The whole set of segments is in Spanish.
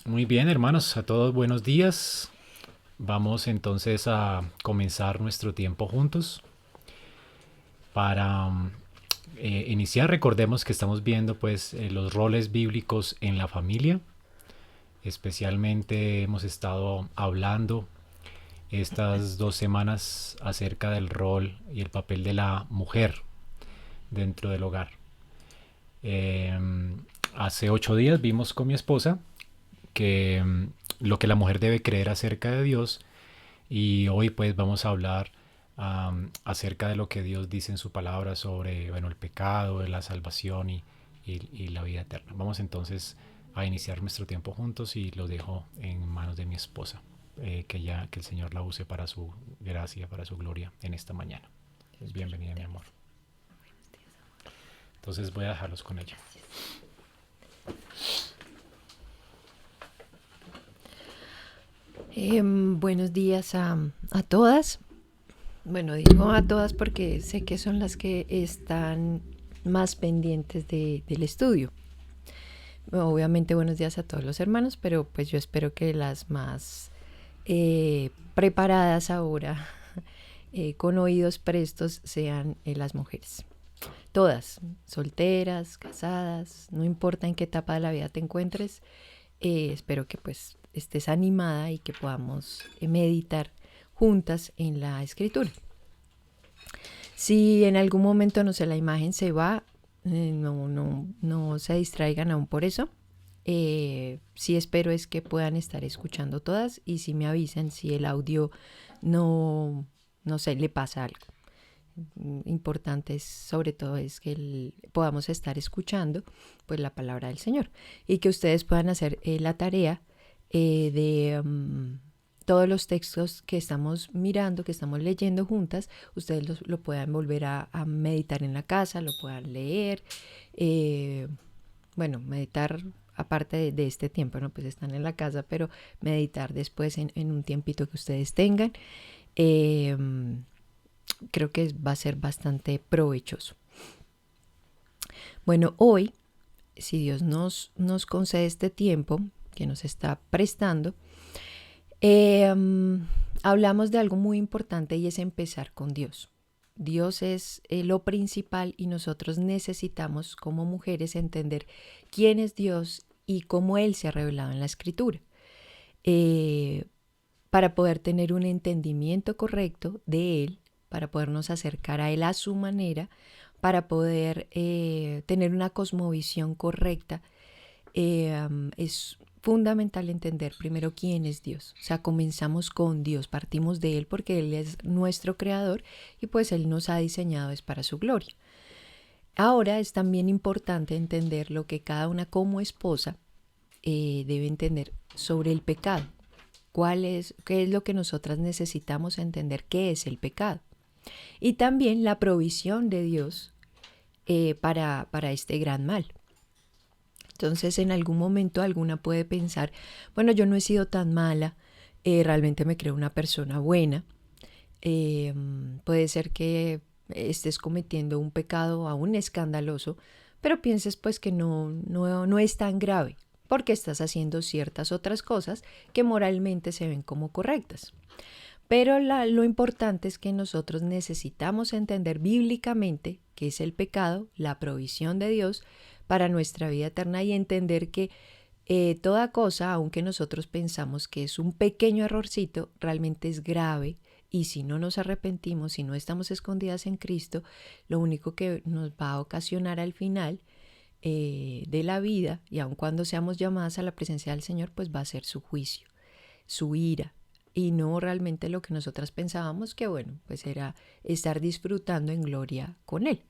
Muy bien, hermanos, a todos buenos días. Vamos entonces a comenzar nuestro tiempo juntos. Para iniciar, recordemos que estamos viendo pues los roles bíblicos en la familia. Especialmente hemos estado hablando estas 2 semanas acerca del rol y el papel de la mujer dentro del hogar. Eh, Hace 8 días vimos con mi esposa que lo que la mujer debe creer acerca de Dios. Y hoy pues vamos a hablar acerca de lo que Dios dice en su palabra sobre bueno, el pecado, la salvación y la vida eterna. Vamos entonces a iniciar nuestro tiempo juntos y lo dejo en manos de mi esposa. Que el Señor la use para su gracia, para su gloria en esta mañana. Bienvenida, mi amor. Entonces voy a dejarlos con ella. Buenos días a todas. Bueno, digo a todas porque sé que son las que están más pendientes del estudio. Obviamente buenos días a todos los hermanos, pero pues yo espero que las más preparadas ahora, con oídos prestos, sean las mujeres. Todas, solteras, casadas, no importa en qué etapa de la vida te encuentres, espero que pues estés animada y que podamos meditar juntas en la escritura. Si en algún momento, no sé, la imagen se va, no se distraigan aún por eso. Sí espero es que puedan estar escuchando todas y si me avisan si el audio no sé, le pasa algo. Importante es, sobre todo es que podamos estar escuchando pues la palabra del Señor y que ustedes puedan hacer la tarea de todos los textos que estamos mirando, que estamos leyendo juntas, ustedes lo puedan volver a meditar en la casa, lo puedan leer, bueno, meditar aparte de este tiempo, ¿no? Pues están en la casa, pero meditar después en un tiempito que ustedes tengan. Eh, Creo que va a ser bastante provechoso. Bueno, hoy, si Dios nos concede este tiempo que nos está prestando, eh, hablamos de algo muy importante y es empezar con Dios. Dios es lo principal y nosotros necesitamos como mujeres entender quién es Dios y cómo Él se ha revelado en la Escritura, eh, para poder tener un entendimiento correcto de Él, para podernos acercar a Él a su manera, para poder tener una cosmovisión correcta. Es fundamental entender primero quién es Dios. O sea, comenzamos con Dios, partimos de Él porque Él es nuestro creador y pues Él nos ha diseñado es para su gloria. Ahora es también importante entender lo que cada una como esposa debe entender sobre el pecado. ¿Qué es lo que nosotras necesitamos entender qué es el pecado? Y también la provisión de Dios para este gran mal. Entonces en algún momento alguna puede pensar, bueno, yo no he sido tan mala, realmente me creo una persona buena. Eh, Puede ser que estés cometiendo un pecado aún escandaloso, pero pienses pues que no es tan grave, porque estás haciendo ciertas otras cosas que moralmente se ven como correctas. Pero lo importante es que nosotros necesitamos entender bíblicamente qué es el pecado, la provisión de Dios para nuestra vida eterna y entender que toda cosa, aunque nosotros pensamos que es un pequeño errorcito, realmente es grave y si no nos arrepentimos, si no estamos escondidas en Cristo, lo único que nos va a ocasionar al final de la vida y aun cuando seamos llamadas a la presencia del Señor, pues va a ser su juicio, su ira, y no realmente lo que nosotras pensábamos que bueno, pues era estar disfrutando en gloria con Él.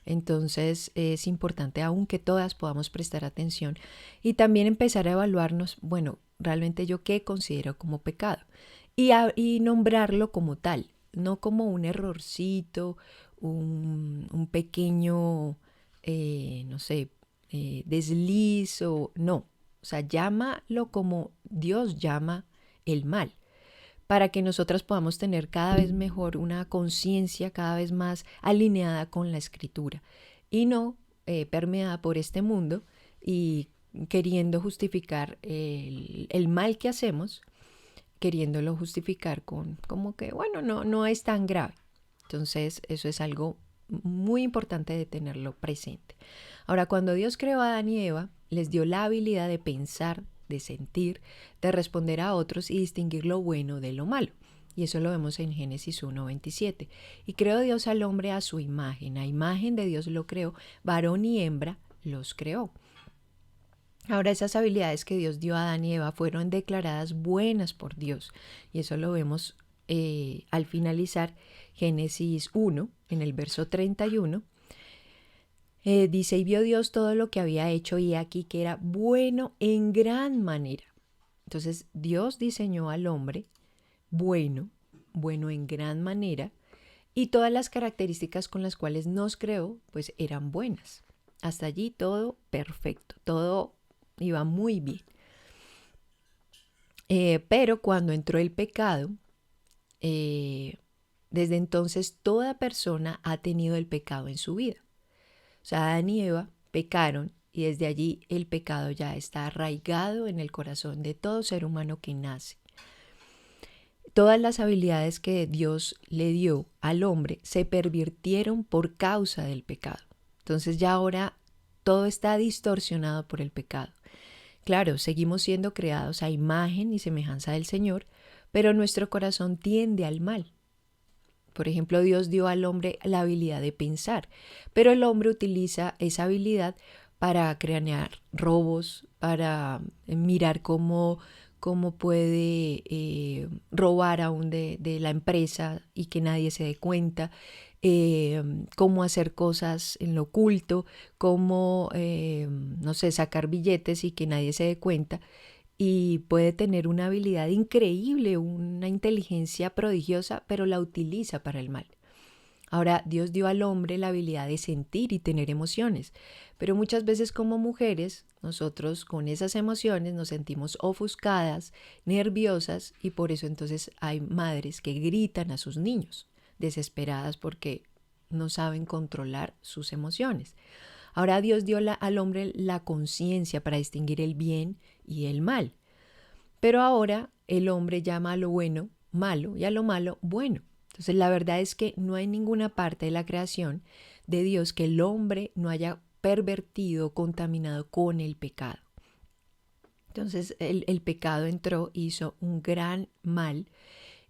Entonces es importante aún que todas podamos prestar atención y también empezar a evaluarnos, bueno, realmente yo qué considero como pecado y nombrarlo como tal, no como un errorcito, un pequeño, no sé, desliz o no. O sea, llámalo como Dios llama el mal, para que nosotras podamos tener cada vez mejor una conciencia cada vez más alineada con la escritura y no permeada por este mundo y queriendo justificar el mal que hacemos, queriéndolo justificar con como que, bueno, no es tan grave. Entonces, eso es algo muy importante de tenerlo presente. Ahora, cuando Dios creó a Adán y Eva, les dio la habilidad de pensar, de sentir, de responder a otros y distinguir lo bueno de lo malo. Y eso lo vemos en Génesis 1:27. Y creó Dios al hombre a su imagen. A imagen de Dios lo creó, varón y hembra los creó. Ahora esas habilidades que Dios dio a Adán y Eva fueron declaradas buenas por Dios. Y eso lo vemos al finalizar Génesis 1, en el verso 31. Dice, y vio Dios todo lo que había hecho y aquí que era bueno en gran manera. Entonces Dios diseñó al hombre bueno, bueno en gran manera, y todas las características con las cuales nos creó, pues eran buenas. Hasta allí todo perfecto, todo iba muy bien. Pero cuando entró el pecado, desde entonces toda persona ha tenido el pecado en su vida. O sea, Adán y Eva pecaron y desde allí el pecado ya está arraigado en el corazón de todo ser humano que nace. Todas las habilidades que Dios le dio al hombre se pervirtieron por causa del pecado. Entonces ya ahora todo está distorsionado por el pecado. Claro, seguimos siendo creados a imagen y semejanza del Señor, pero nuestro corazón tiende al mal. Por ejemplo, Dios dio al hombre la habilidad de pensar, pero el hombre utiliza esa habilidad para cranear robos, para mirar cómo puede robar aún de la empresa y que nadie se dé cuenta, cómo hacer cosas en lo oculto, cómo, no sé, sacar billetes y que nadie se dé cuenta. Y puede tener una habilidad increíble, una inteligencia prodigiosa, pero la utiliza para el mal. Ahora, Dios dio al hombre la habilidad de sentir y tener emociones, pero muchas veces como mujeres, nosotros con esas emociones nos sentimos ofuscadas, nerviosas, y por eso entonces hay madres que gritan a sus niños, desesperadas porque no saben controlar sus emociones. Ahora Dios dio al hombre la conciencia para distinguir el bien y el mal. Pero ahora el hombre llama a lo bueno malo y a lo malo bueno. Entonces la verdad es que no hay ninguna parte de la creación de Dios que el hombre no haya pervertido, contaminado con el pecado. Entonces el pecado entró, hizo un gran mal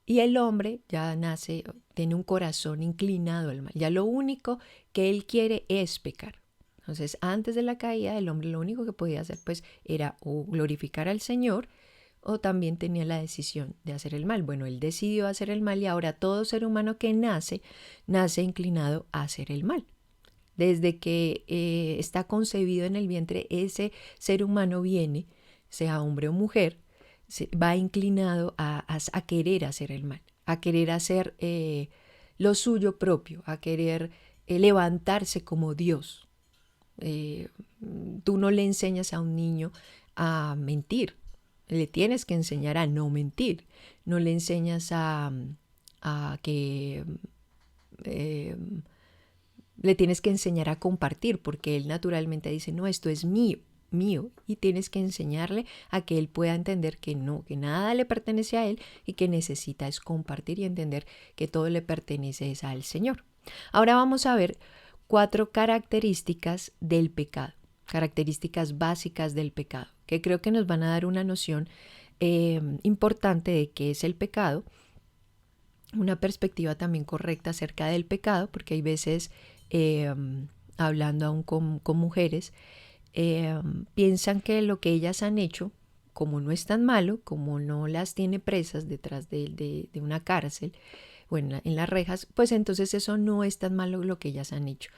y el hombre ya nace, tiene un corazón inclinado al mal. Ya lo único que él quiere es pecar. Entonces, antes de la caída, el hombre lo único que podía hacer pues era o glorificar al Señor o también tenía la decisión de hacer el mal. Bueno, él decidió hacer el mal y ahora todo ser humano que nace inclinado a hacer el mal. Desde que está concebido en el vientre, ese ser humano viene, sea hombre o mujer, va inclinado a querer hacer el mal, a querer hacer lo suyo propio, a querer levantarse como Dios. Tú no le enseñas a un niño a mentir, le tienes que enseñar a no mentir, no le enseñas a que le tienes que enseñar a compartir, porque él naturalmente dice, no, esto es mío, y tienes que enseñarle a que él pueda entender que no, que nada le pertenece a él y que necesita es compartir y entender que todo le pertenece es al Señor. Ahora vamos a ver 4 características del pecado, características básicas del pecado, que creo que nos van a dar una noción importante de qué es el pecado, una perspectiva también correcta acerca del pecado, porque hay veces, hablando aún con mujeres, piensan que lo que ellas han hecho, como no es tan malo, como no las tiene presas detrás de una cárcel, o en las rejas, pues entonces eso no es tan malo lo que ellas han hecho.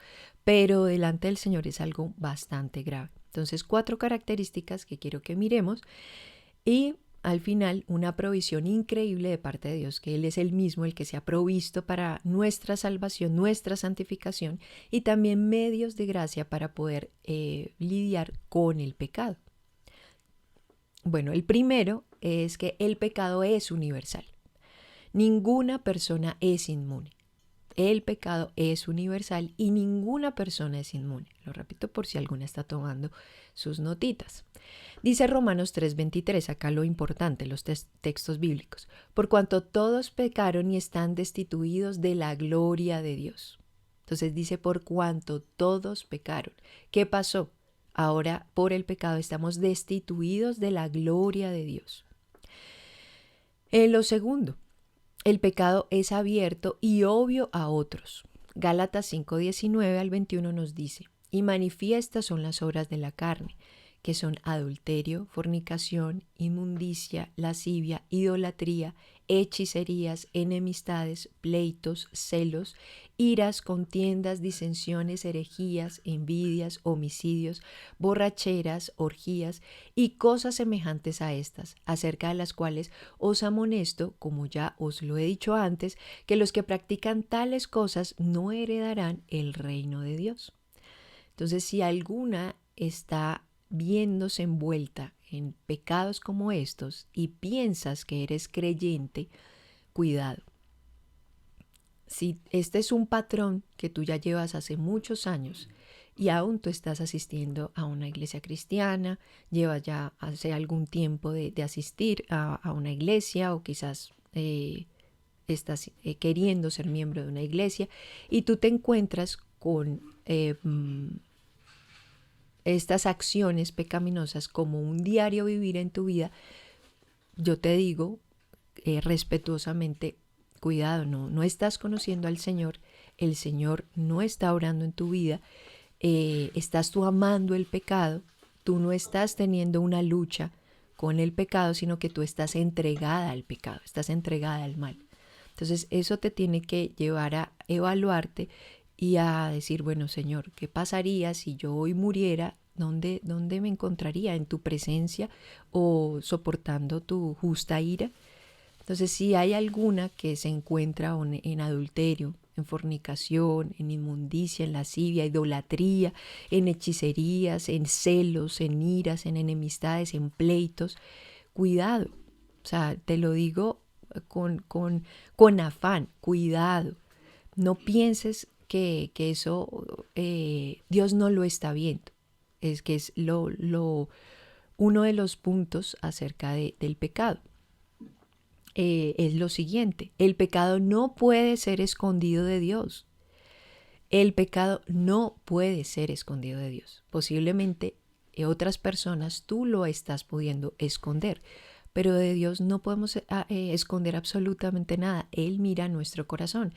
Pero delante del Señor es algo bastante grave. Entonces, 4 características que quiero que miremos y al final una provisión increíble de parte de Dios, que Él es el mismo el que se ha provisto para nuestra salvación, nuestra santificación y también medios de gracia para poder lidiar con el pecado. Bueno, el primero es que el pecado es universal. Ninguna persona es inmune. El pecado es universal y ninguna persona es inmune. Lo repito por si alguna está tomando sus notitas. Dice Romanos 3:23, acá lo importante, los textos bíblicos. Por cuanto todos pecaron y están destituidos de la gloria de Dios. Entonces dice, por cuanto todos pecaron. ¿Qué pasó? Ahora por el pecado estamos destituidos de la gloria de Dios. Lo segundo, el pecado es abierto y obvio a otros. Gálatas 5:19 al 21 nos dice, y manifiestas son las obras de la carne, que son adulterio, fornicación, inmundicia, lascivia, idolatría, hechicerías, enemistades, pleitos, celos, iras, contiendas, disensiones, herejías, envidias, homicidios, borracheras, orgías y cosas semejantes a estas, acerca de las cuales os amonesto, como ya os lo he dicho antes, que los que practican tales cosas no heredarán el reino de Dios. Entonces, si alguna está viéndose envuelta en pecados como estos y piensas que eres creyente, cuidado. Si este es un patrón que tú ya llevas hace muchos años y aún tú estás asistiendo a una iglesia cristiana, llevas ya hace algún tiempo de asistir a una iglesia o quizás estás queriendo ser miembro de una iglesia y tú te encuentras con estas acciones pecaminosas como un diario vivir en tu vida, yo te digo respetuosamente, cuidado, no estás conociendo al Señor, el Señor no está obrando en tu vida, estás tú amando el pecado, tú no estás teniendo una lucha con el pecado, sino que tú estás entregada al pecado, estás entregada al mal. Entonces eso te tiene que llevar a evaluarte y a decir, bueno, Señor, ¿qué pasaría si yo hoy muriera? ¿Dónde me encontraría? ¿En tu presencia o soportando tu justa ira? Entonces, si hay alguna que se encuentra en adulterio, en fornicación, en inmundicia, en lascivia, idolatría, en hechicerías, en celos, en iras, en enemistades, en pleitos, cuidado. O sea, te lo digo con afán, cuidado. No pienses que eso Dios no lo está viendo. Es que es uno de los puntos acerca del pecado. Es lo siguiente, el pecado no puede ser escondido de Dios. El pecado no puede ser escondido de Dios. Posiblemente otras personas tú lo estás pudiendo esconder, pero de Dios no podemos esconder absolutamente nada. Él mira nuestro corazón.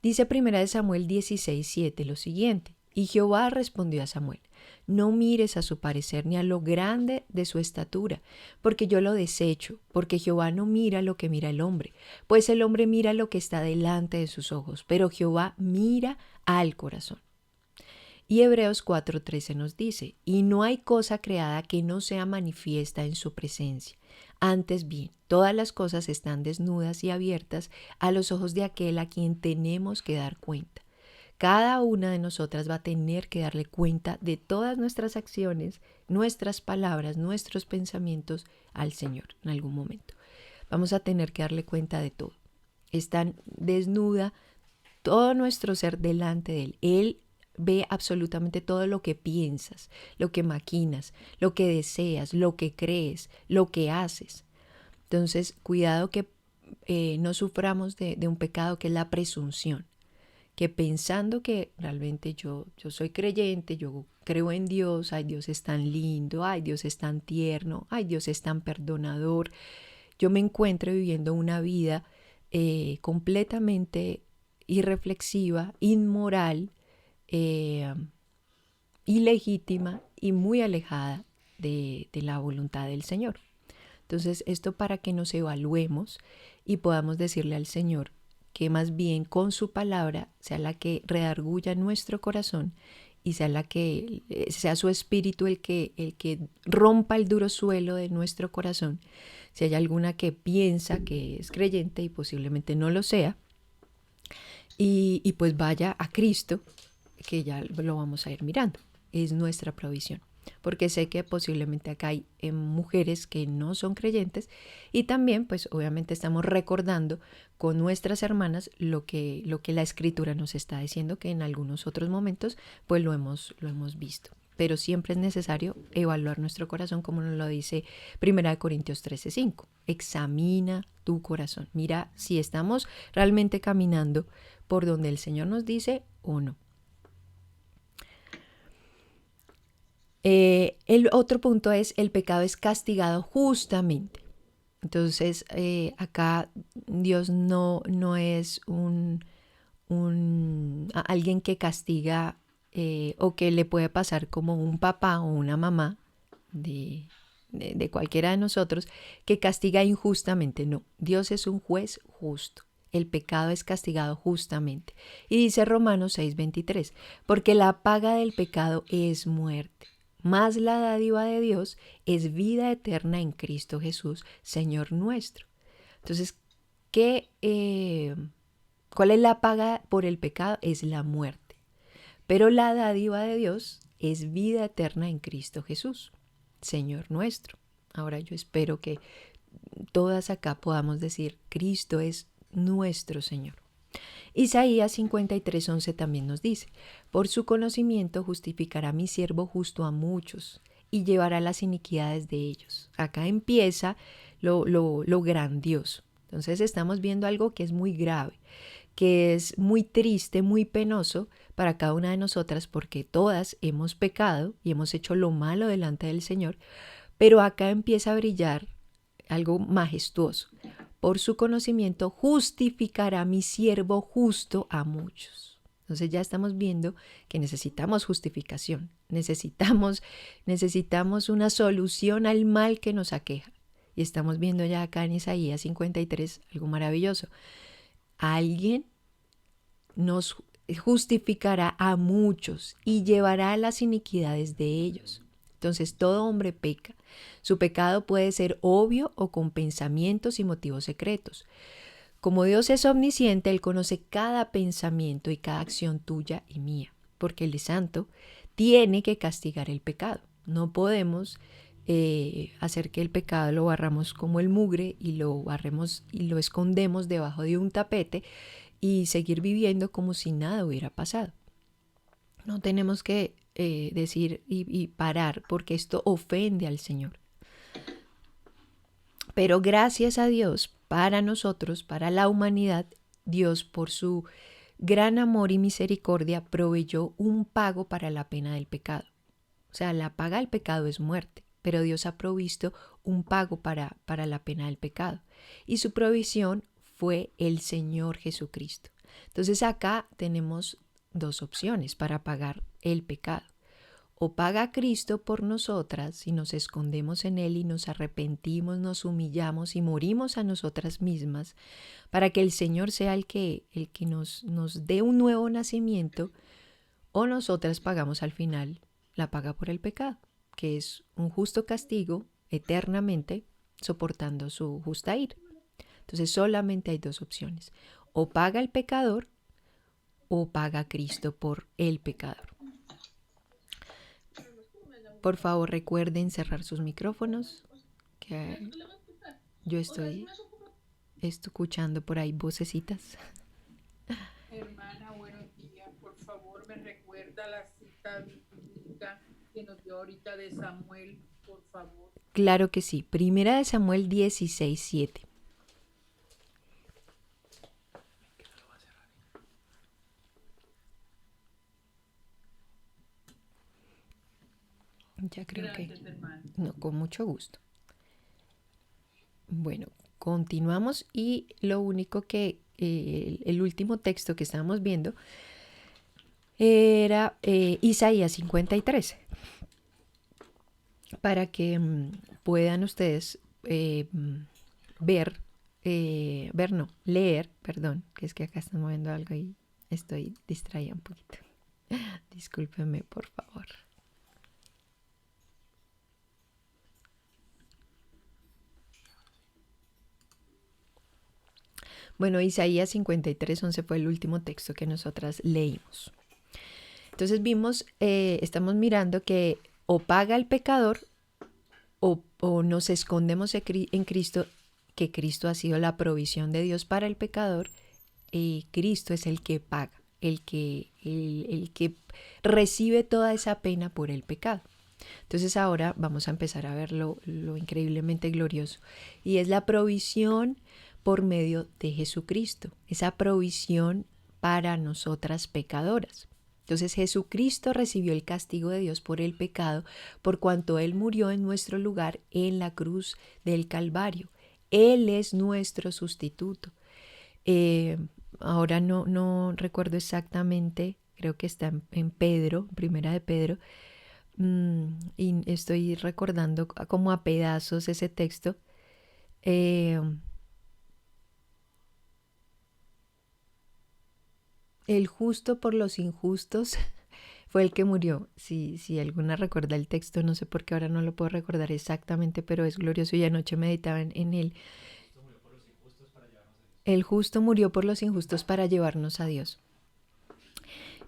Dice 1 Samuel 16:7 lo siguiente, y Jehová respondió a Samuel, no mires a su parecer ni a lo grande de su estatura, porque yo lo desecho, porque Jehová no mira lo que mira el hombre, pues el hombre mira lo que está delante de sus ojos, pero Jehová mira al corazón. Y Hebreos 4:13 nos dice, y no hay cosa creada que no sea manifiesta en su presencia. Antes bien, todas las cosas están desnudas y abiertas a los ojos de aquel a quien tenemos que dar cuenta. Cada una de nosotras va a tener que darle cuenta de todas nuestras acciones, nuestras palabras, nuestros pensamientos al Señor en algún momento. Vamos a tener que darle cuenta de todo. Está desnuda todo nuestro ser delante de Él. Él ve absolutamente todo lo que piensas, lo que maquinas, lo que deseas, lo que crees, lo que haces. Entonces, cuidado que no suframos de un pecado que es la presunción. Que pensando que realmente yo soy creyente, yo creo en Dios, ay, Dios es tan lindo, ay, Dios es tan tierno, ay, Dios es tan perdonador, yo me encuentro viviendo una vida completamente irreflexiva, inmoral, ilegítima y muy alejada de la voluntad del Señor. Entonces, esto para que nos evaluemos y podamos decirle al Señor, que más bien con su palabra sea la que redarguya nuestro corazón y sea sea su espíritu el que rompa el duro suelo de nuestro corazón. Si hay alguna que piensa que es creyente y posiblemente no lo sea, y pues vaya a Cristo, que ya lo vamos a ir mirando. Es nuestra provisión. porque sé que posiblemente acá hay mujeres que no son creyentes y también pues obviamente estamos recordando con nuestras hermanas lo que la escritura nos está diciendo, que en algunos otros momentos pues lo hemos visto. Pero siempre es necesario evaluar nuestro corazón, como nos lo dice 1 Corintios 13:5. Examina tu corazón. Mira si estamos realmente caminando por donde el Señor nos dice o no. El otro punto es: el pecado es castigado justamente. Entonces, acá Dios no es alguien que castiga o que le puede pasar como un papá o una mamá de cualquiera de nosotros, que castiga injustamente. No, Dios es un juez justo. El pecado es castigado justamente. Y dice Romanos 6:23, porque la paga del pecado es muerte, mas la dádiva de Dios es vida eterna en Cristo Jesús, Señor nuestro. Entonces, ¿cuál es la paga por el pecado? Es la muerte. Pero la dádiva de Dios es vida eterna en Cristo Jesús, Señor nuestro. Ahora yo espero que todas acá podamos decir: Cristo es nuestro Señor. Isaías 53:11 también nos dice: por su conocimiento justificará mi siervo justo a muchos y llevará las iniquidades de ellos. Acá empieza lo grandioso. Entonces estamos viendo algo que es muy grave, que es muy triste, muy penoso para cada una de nosotras, porque todas hemos pecado y hemos hecho lo malo delante del Señor, pero acá empieza a brillar algo majestuoso. Por su conocimiento justificará mi siervo justo a muchos. Entonces ya estamos viendo que necesitamos justificación, necesitamos una solución al mal que nos aqueja. Y estamos viendo ya acá en Isaías 53 algo maravilloso. Alguien nos justificará a muchos y llevará las iniquidades de ellos. Entonces todo hombre peca. Su pecado puede ser obvio o con pensamientos y motivos secretos. Como Dios es omnisciente, Él conoce cada pensamiento y cada acción tuya y mía, porque Él es santo, tiene que castigar el pecado. No podemos hacer que el pecado lo barramos como el mugre y lo barremos y lo escondemos debajo de un tapete y seguir viviendo como si nada hubiera pasado. No tenemos que decir y parar, porque esto ofende al Señor. Pero gracias a Dios, para nosotros, para la humanidad, Dios por su gran amor y misericordia proveyó un pago para la pena del pecado. O sea, la paga del pecado es muerte, pero Dios ha provisto un pago para la pena del pecado. Y su provisión fue el Señor Jesucristo. Entonces acá tenemos dos opciones para pagar el pecado. O paga Cristo por nosotras y nos escondemos en Él y nos arrepentimos, nos humillamos y morimos a nosotras mismas para que el Señor sea el que nos dé un nuevo nacimiento, o nosotras pagamos al final la paga por el pecado, que es un justo castigo eternamente soportando su justa ira. Entonces solamente hay dos opciones: o paga el pecador o paga Cristo por el pecador. Por favor, recuerden cerrar sus micrófonos, que yo estoy escuchando por ahí vocecitas. Hermana, buenos días. Por favor, me recuerda la cita bíblica que nos dio ahorita de Samuel, por favor. Claro que sí. 1 Samuel 16:7. Ya creo. Gracias, que hermano. No, con mucho gusto. Bueno, continuamos y lo único que el último texto que estábamos viendo era Isaías 53, para que puedan ustedes leer, perdón, que es que acá están moviendo algo y estoy distraída un poquito. Discúlpenme, por favor. Bueno, Isaías 53:11 fue el último texto que nosotras leímos. Entonces estamos mirando que o paga el pecador o nos escondemos en Cristo, que Cristo ha sido la provisión de Dios para el pecador, y Cristo es el que paga, el que recibe toda esa pena por el pecado. Entonces ahora vamos a empezar a ver lo increíblemente glorioso, y es la provisión por medio de Jesucristo, esa provisión para nosotras pecadoras. Entonces Jesucristo recibió el castigo de Dios por el pecado, por cuanto Él murió en nuestro lugar en la cruz del Calvario. Él es nuestro sustituto. Ahora no recuerdo exactamente, creo que está en Pedro, primera de Pedro, y estoy recordando como a pedazos ese texto. El justo por los injustos fue el que murió. Si alguna recuerda el texto, no sé por qué ahora no lo puedo recordar exactamente, pero es glorioso y anoche meditaba en él. El justo murió por los injustos para llevarnos a Dios.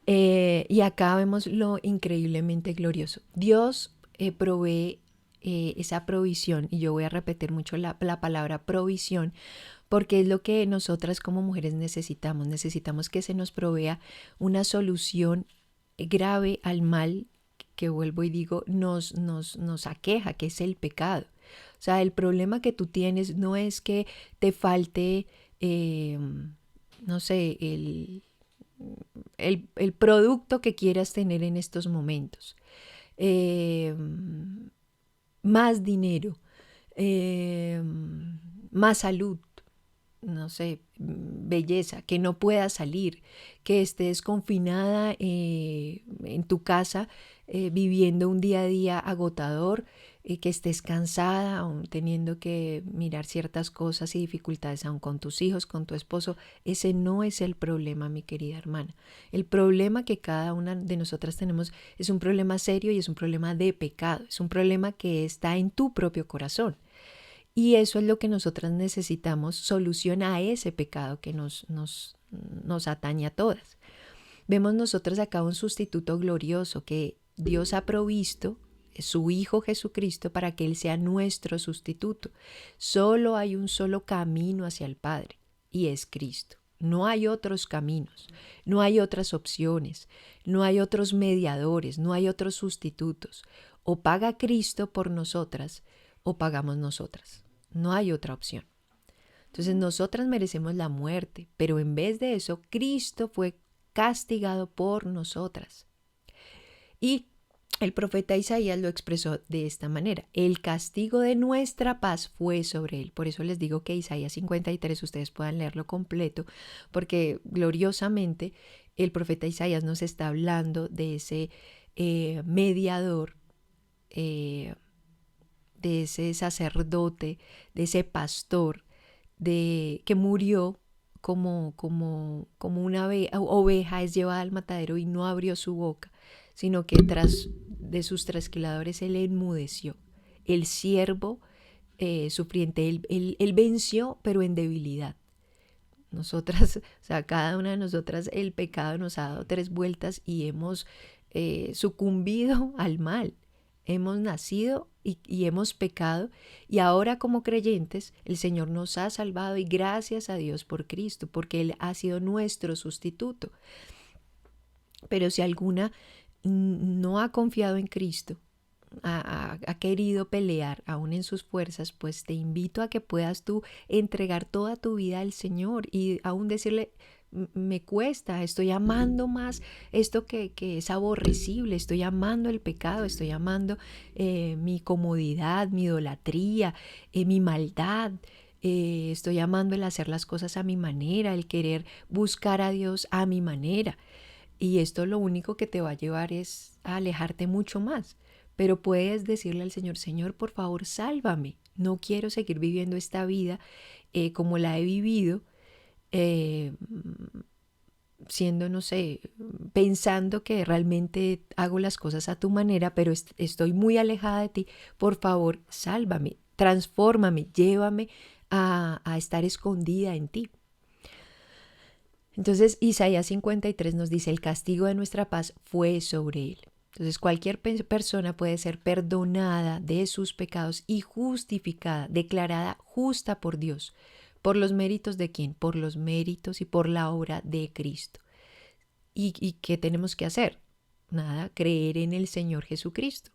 Y acá vemos lo increíblemente glorioso. Dios provee esa provisión, y yo voy a repetir mucho la palabra provisión, porque es lo que nosotras como mujeres necesitamos. Necesitamos que se nos provea una solución grave al mal que, vuelvo y digo, nos aqueja, que es el pecado. O sea, el problema que tú tienes no es que te falte, no sé, el producto que quieras tener en estos momentos. Más dinero, más salud, no sé, belleza, que no puedas salir, que estés confinada en tu casa viviendo un día a día agotador, que estés cansada, aún teniendo que mirar ciertas cosas y dificultades aún con tus hijos, con tu esposo. Ese no es el problema, mi querida hermana. El problema que cada una de nosotras tenemos es un problema serio y es un problema de pecado, es un problema que está en tu propio corazón. Y eso es lo que nosotras necesitamos, solución a ese pecado que nos atañe a todas. Vemos nosotras acá un sustituto glorioso que Dios ha provisto, su Hijo Jesucristo, para que Él sea nuestro sustituto. Solo hay un solo camino hacia el Padre, y es Cristo. No hay otros caminos, no hay otras opciones, no hay otros mediadores, no hay otros sustitutos. O paga Cristo por nosotras, o pagamos nosotras. No hay otra opción. Entonces nosotras merecemos la muerte, pero en vez de eso, Cristo fue castigado por nosotras. Y el profeta Isaías lo expresó de esta manera: el castigo de nuestra paz fue sobre él. Por eso les digo que Isaías 53, ustedes puedan leerlo completo, porque gloriosamente el profeta Isaías nos está hablando de ese mediador, de ese sacerdote, de ese pastor, que murió como una oveja es llevada al matadero y no abrió su boca, sino que tras de sus trasquiladores él enmudeció. El siervo sufriente, él venció, pero en debilidad. Nosotras, o sea, cada una de nosotras, el pecado nos ha dado 3 vueltas y hemos sucumbido al mal. Hemos nacido y hemos pecado, y ahora como creyentes el Señor nos ha salvado, y gracias a Dios por Cristo, porque Él ha sido nuestro sustituto. Pero si alguna no ha confiado en Cristo, ha querido pelear aún en sus fuerzas, pues te invito a que puedas tú entregar toda tu vida al Señor y aún decirle: me cuesta, estoy amando más esto que es aborrecible, estoy amando el pecado, estoy amando mi comodidad, mi idolatría, mi maldad, estoy amando el hacer las cosas a mi manera, el querer buscar a Dios a mi manera. Y esto lo único que te va a llevar es a alejarte mucho más. Pero puedes decirle al Señor: Señor, por favor, sálvame. No quiero seguir viviendo esta vida como la he vivido, siendo, no sé, pensando que realmente hago las cosas a tu manera, pero estoy muy alejada de ti. Por favor, sálvame, transfórmame, llévame a estar escondida en ti. Entonces Isaías 53 nos dice: el castigo de nuestra paz fue sobre él. Entonces cualquier persona puede ser perdonada de sus pecados y justificada, declarada justa por Dios. ¿Por los méritos de quién? Por los méritos y por la obra de Cristo. ¿Y qué tenemos que hacer? Nada, creer en el Señor Jesucristo.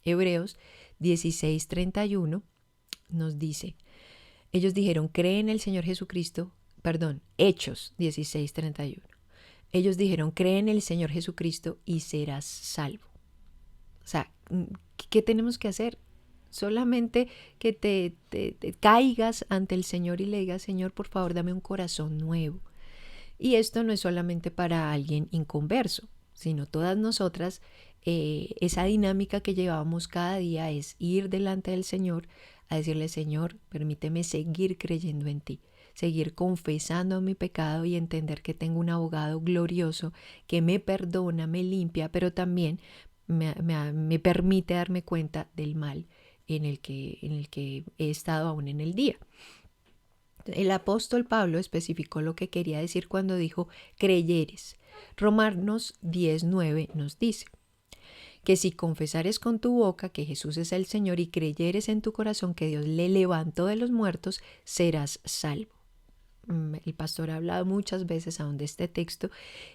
Hebreos 16:31 nos dice, ellos dijeron, cree en el Señor Jesucristo, Hechos 16:31. Ellos dijeron, cree en el Señor Jesucristo y serás salvo. O sea, ¿qué tenemos que hacer? Solamente que te caigas ante el Señor y le digas, Señor, por favor, dame un corazón nuevo. Y esto no es solamente para alguien inconverso, sino todas nosotras, esa dinámica que llevamos cada día es ir delante del Señor a decirle, Señor, permíteme seguir creyendo en ti, seguir confesando mi pecado y entender que tengo un abogado glorioso que me perdona, me limpia, pero también me permite darme cuenta del mal en el que he estado aún en el día. El apóstol Pablo especificó lo que quería decir cuando dijo creyeres. Romanos 10:9 nos dice que si confesares con tu boca que Jesús es el Señor y creyeres en tu corazón que Dios le levantó de los muertos, serás salvo. El pastor ha hablado muchas veces aún de este texto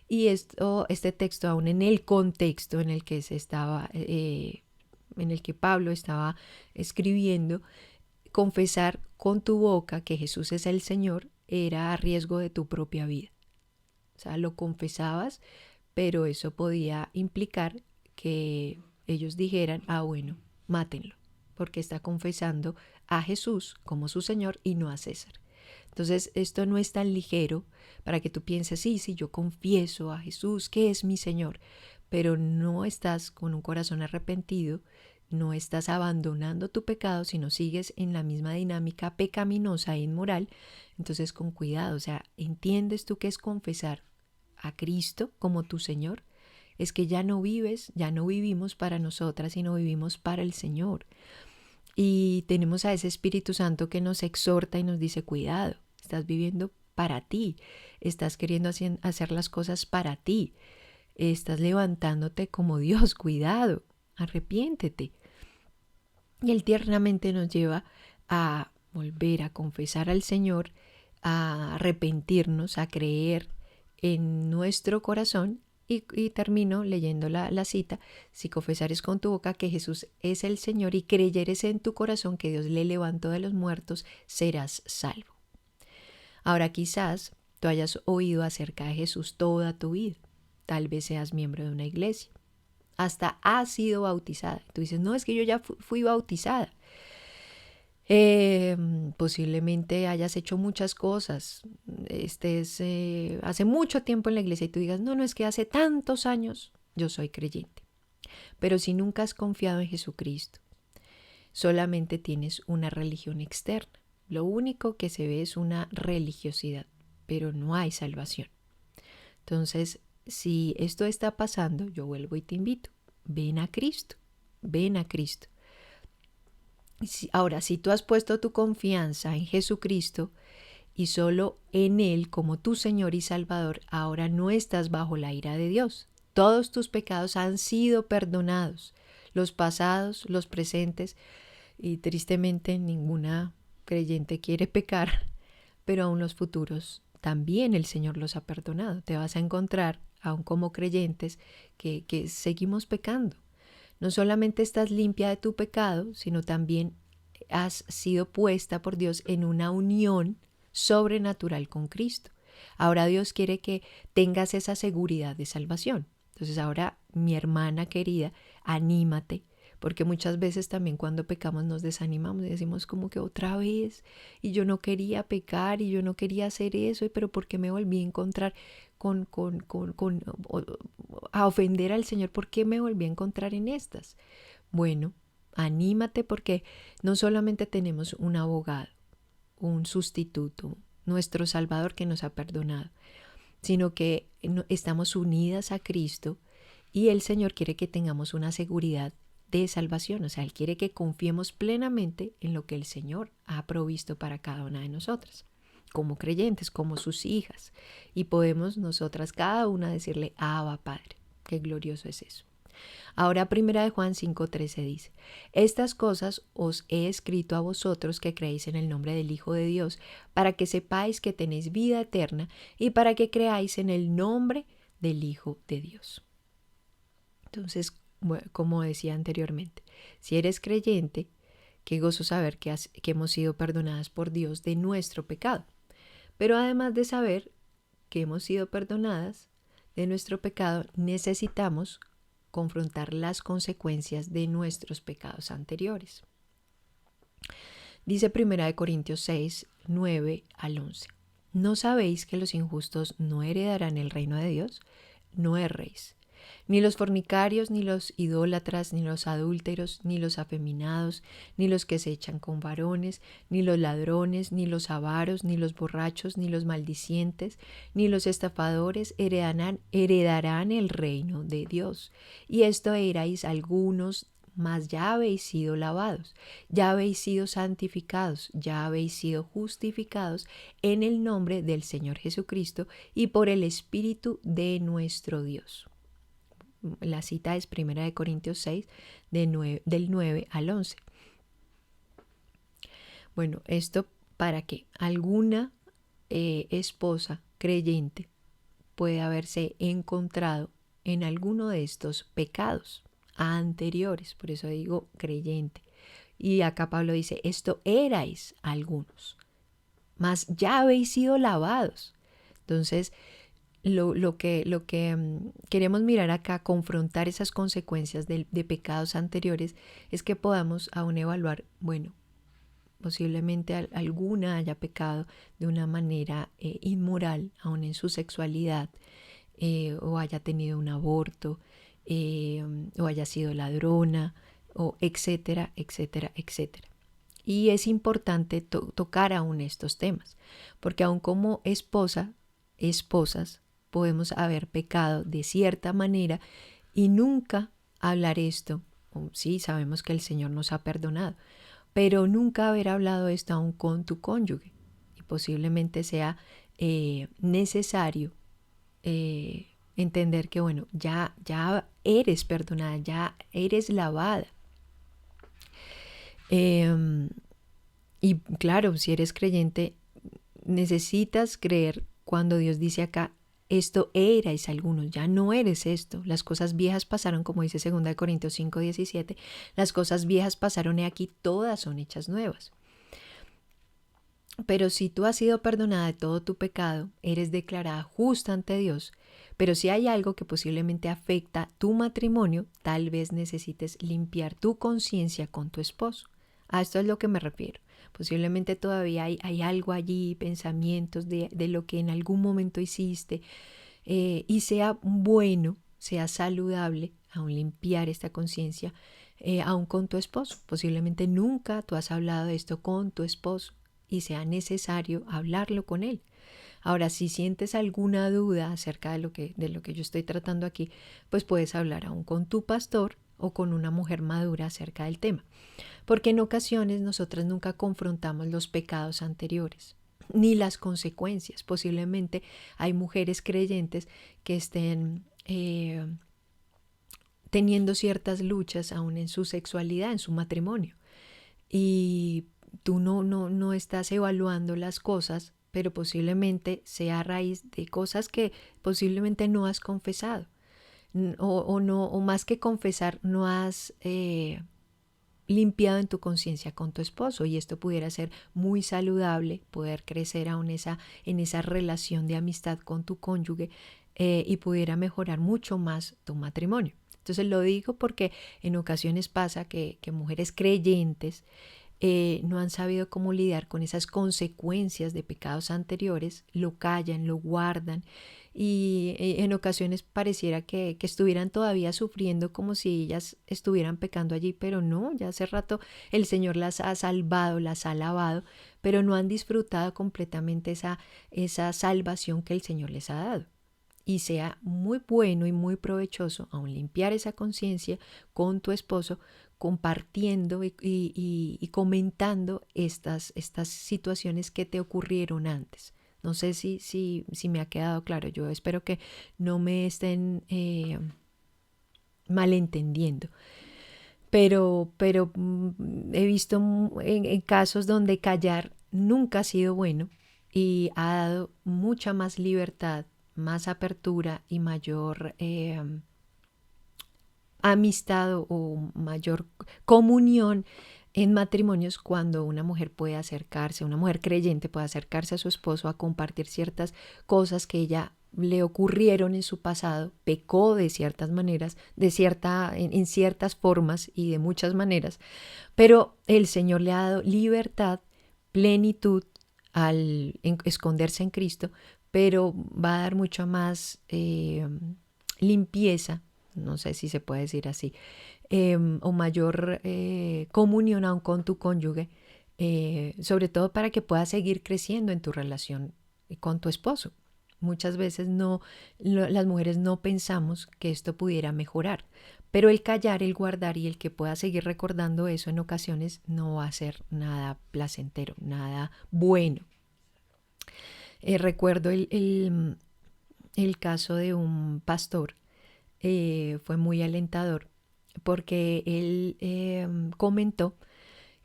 y este texto aún en el contexto en el que en el que Pablo estaba escribiendo, confesar con tu boca que Jesús es el Señor era a riesgo de tu propia vida. O sea, lo confesabas, pero eso podía implicar que ellos dijeran, bueno, mátenlo, porque está confesando a Jesús como su Señor y no a César. Entonces, esto no es tan ligero para que tú pienses, sí, yo confieso a Jesús que es mi Señor, pero no estás con un corazón arrepentido, no estás abandonando tu pecado, sino sigues en la misma dinámica pecaminosa e inmoral. Entonces, con cuidado, o sea, ¿entiendes tú qué es confesar a Cristo como tu Señor? Es que ya no vivimos para nosotras, sino vivimos para el Señor. Y tenemos a ese Espíritu Santo que nos exhorta y nos dice, cuidado, estás viviendo para ti, estás queriendo hacer las cosas para ti, estás levantándote como Dios, cuidado, arrepiéntete. Y Él tiernamente nos lleva a volver a confesar al Señor, a arrepentirnos, a creer en nuestro corazón. Y termino leyendo la cita, si confesares con tu boca que Jesús es el Señor y creyeres en tu corazón que Dios le levantó de los muertos, serás salvo. Ahora quizás tú hayas oído acerca de Jesús toda tu vida, tal vez seas miembro de una iglesia, hasta has sido bautizada. Tú dices, no, es que yo ya fui bautizada. Posiblemente hayas hecho muchas cosas, estés hace mucho tiempo en la iglesia y tú digas, no, es que hace tantos años yo soy creyente. Pero si nunca has confiado en Jesucristo, solamente tienes una religión externa. Lo único que se ve es una religiosidad, pero no hay salvación. Entonces, si esto está pasando, yo vuelvo y te invito, ven a Cristo, ven a Cristo. Ahora, si tú has puesto tu confianza en Jesucristo y solo en Él como tu Señor y Salvador, ahora no estás bajo la ira de Dios. Todos tus pecados han sido perdonados, los pasados, los presentes, y tristemente ninguna creyente quiere pecar, pero aún los futuros también el Señor los ha perdonado. Te vas a encontrar, aún como creyentes, que seguimos pecando. No solamente estás limpia de tu pecado, sino también has sido puesta por Dios en una unión sobrenatural con Cristo. Ahora Dios quiere que tengas esa seguridad de salvación. Entonces ahora, mi hermana querida, anímate, porque muchas veces también cuando pecamos nos desanimamos y decimos como que otra vez, y yo no quería pecar y yo no quería hacer eso, pero ¿por qué me volví a encontrar a ofender al Señor? ¿Por qué me volví a encontrar en estas? Bueno, anímate porque no solamente tenemos un abogado, un sustituto, nuestro Salvador que nos ha perdonado, sino que estamos unidas a Cristo y el Señor quiere que tengamos una seguridad de salvación. O sea, Él quiere que confiemos plenamente en lo que el Señor ha provisto para cada una de nosotras, como creyentes, como sus hijas. Y podemos nosotras cada una decirle, Abba Padre. Qué glorioso es eso. Ahora 1 Juan 5:13 dice, estas cosas os he escrito a vosotros que creéis en el nombre del Hijo de Dios, para que sepáis que tenéis vida eterna y para que creáis en el nombre del Hijo de Dios. Entonces, como decía anteriormente, si eres creyente, qué gozo saber que hemos sido perdonadas por Dios de nuestro pecado. Pero además de saber que hemos sido perdonadas de nuestro pecado, necesitamos confrontar las consecuencias de nuestros pecados anteriores. Dice 1 Corintios 6, 9 al 11. ¿No sabéis que los injustos no heredarán el reino de Dios? No erréis. Ni los fornicarios, ni los idólatras, ni los adúlteros, ni los afeminados, ni los que se echan con varones, ni los ladrones, ni los avaros, ni los borrachos, ni los maldicientes, ni los estafadores heredarán el reino de Dios. Y esto erais algunos, mas ya habéis sido lavados, ya habéis sido santificados, ya habéis sido justificados en el nombre del Señor Jesucristo y por el Espíritu de nuestro Dios. La cita es 1 Corintios 6, del 9 al 11. Bueno, esto para que alguna esposa creyente pueda haberse encontrado en alguno de estos pecados anteriores, por eso digo creyente. Y acá Pablo dice, esto erais algunos, mas ya habéis sido lavados. Entonces, lo que queremos mirar acá, confrontar esas consecuencias de pecados anteriores, es que podamos aún evaluar, bueno, posiblemente alguna haya pecado de una manera inmoral, aún en su sexualidad, o haya tenido un aborto, o haya sido ladrona, o etcétera, etcétera, etcétera. Y es importante tocar aún estos temas, porque aún como esposas, podemos haber pecado de cierta manera y nunca hablar esto. Sí, sabemos que el Señor nos ha perdonado, pero nunca haber hablado esto aún con tu cónyuge. Y posiblemente sea necesario entender que, bueno, ya eres perdonada, ya eres lavada. Y claro, si eres creyente, necesitas creer cuando Dios dice acá, esto erais algunos, ya no eres esto. Las cosas viejas pasaron, como dice 2 Corintios 5, 17, las cosas viejas pasaron y aquí todas son hechas nuevas. Pero si tú has sido perdonada de todo tu pecado, eres declarada justa ante Dios. Pero si hay algo que posiblemente afecta tu matrimonio, tal vez necesites limpiar tu conciencia con tu esposo. A esto es lo que me refiero. Posiblemente todavía hay algo allí, pensamientos de lo que en algún momento hiciste, y sea bueno, sea saludable aún limpiar esta conciencia, aún con tu esposo. Posiblemente nunca tú has hablado de esto con tu esposo y sea necesario hablarlo con él. Ahora, si sientes alguna duda acerca de lo que yo estoy tratando aquí, pues puedes hablar aún con tu pastor o con una mujer madura acerca del tema. Porque en ocasiones nosotras nunca confrontamos los pecados anteriores, ni las consecuencias. Posiblemente hay mujeres creyentes que estén teniendo ciertas luchas aún en su sexualidad, en su matrimonio. Y tú no estás evaluando las cosas, pero posiblemente sea a raíz de cosas que posiblemente no has confesado. O más que confesar, no has limpiado en tu conciencia con tu esposo, y esto pudiera ser muy saludable, poder crecer aún en esa relación de amistad con tu cónyuge, y pudiera mejorar mucho más tu matrimonio. Entonces lo digo porque en ocasiones pasa que mujeres creyentes no han sabido cómo lidiar con esas consecuencias de pecados anteriores, lo callan, lo guardan, y en ocasiones pareciera que estuvieran todavía sufriendo como si ellas estuvieran pecando allí, pero no, ya hace rato el Señor las ha salvado, las ha lavado, pero no han disfrutado completamente esa salvación que el Señor les ha dado. Y sea muy bueno y muy provechoso aún limpiar esa conciencia con tu esposo, compartiendo y comentando estas situaciones que te ocurrieron antes. No sé si me ha quedado claro. Yo espero que no me estén malentendiendo. Pero he visto en casos donde callar nunca ha sido bueno y ha dado mucha más libertad, más apertura y mayor amistad o mayor comunión en matrimonios cuando una mujer puede acercarse, una mujer creyente puede acercarse a su esposo a compartir ciertas cosas que ella le ocurrieron en su pasado, pecó de ciertas maneras, en ciertas formas y de muchas maneras, pero el Señor le ha dado libertad, plenitud al esconderse en Cristo, pero va a dar mucho más limpieza, no sé si se puede decir así, o mayor comunión aún con tu cónyuge, sobre todo para que puedas seguir creciendo en tu relación con tu esposo. Muchas veces las mujeres no pensamos que esto pudiera mejorar, pero el callar, el guardar y el que pueda seguir recordando eso en ocasiones no va a ser nada placentero, nada bueno. Recuerdo el caso de un pastor, fue muy alentador porque él comentó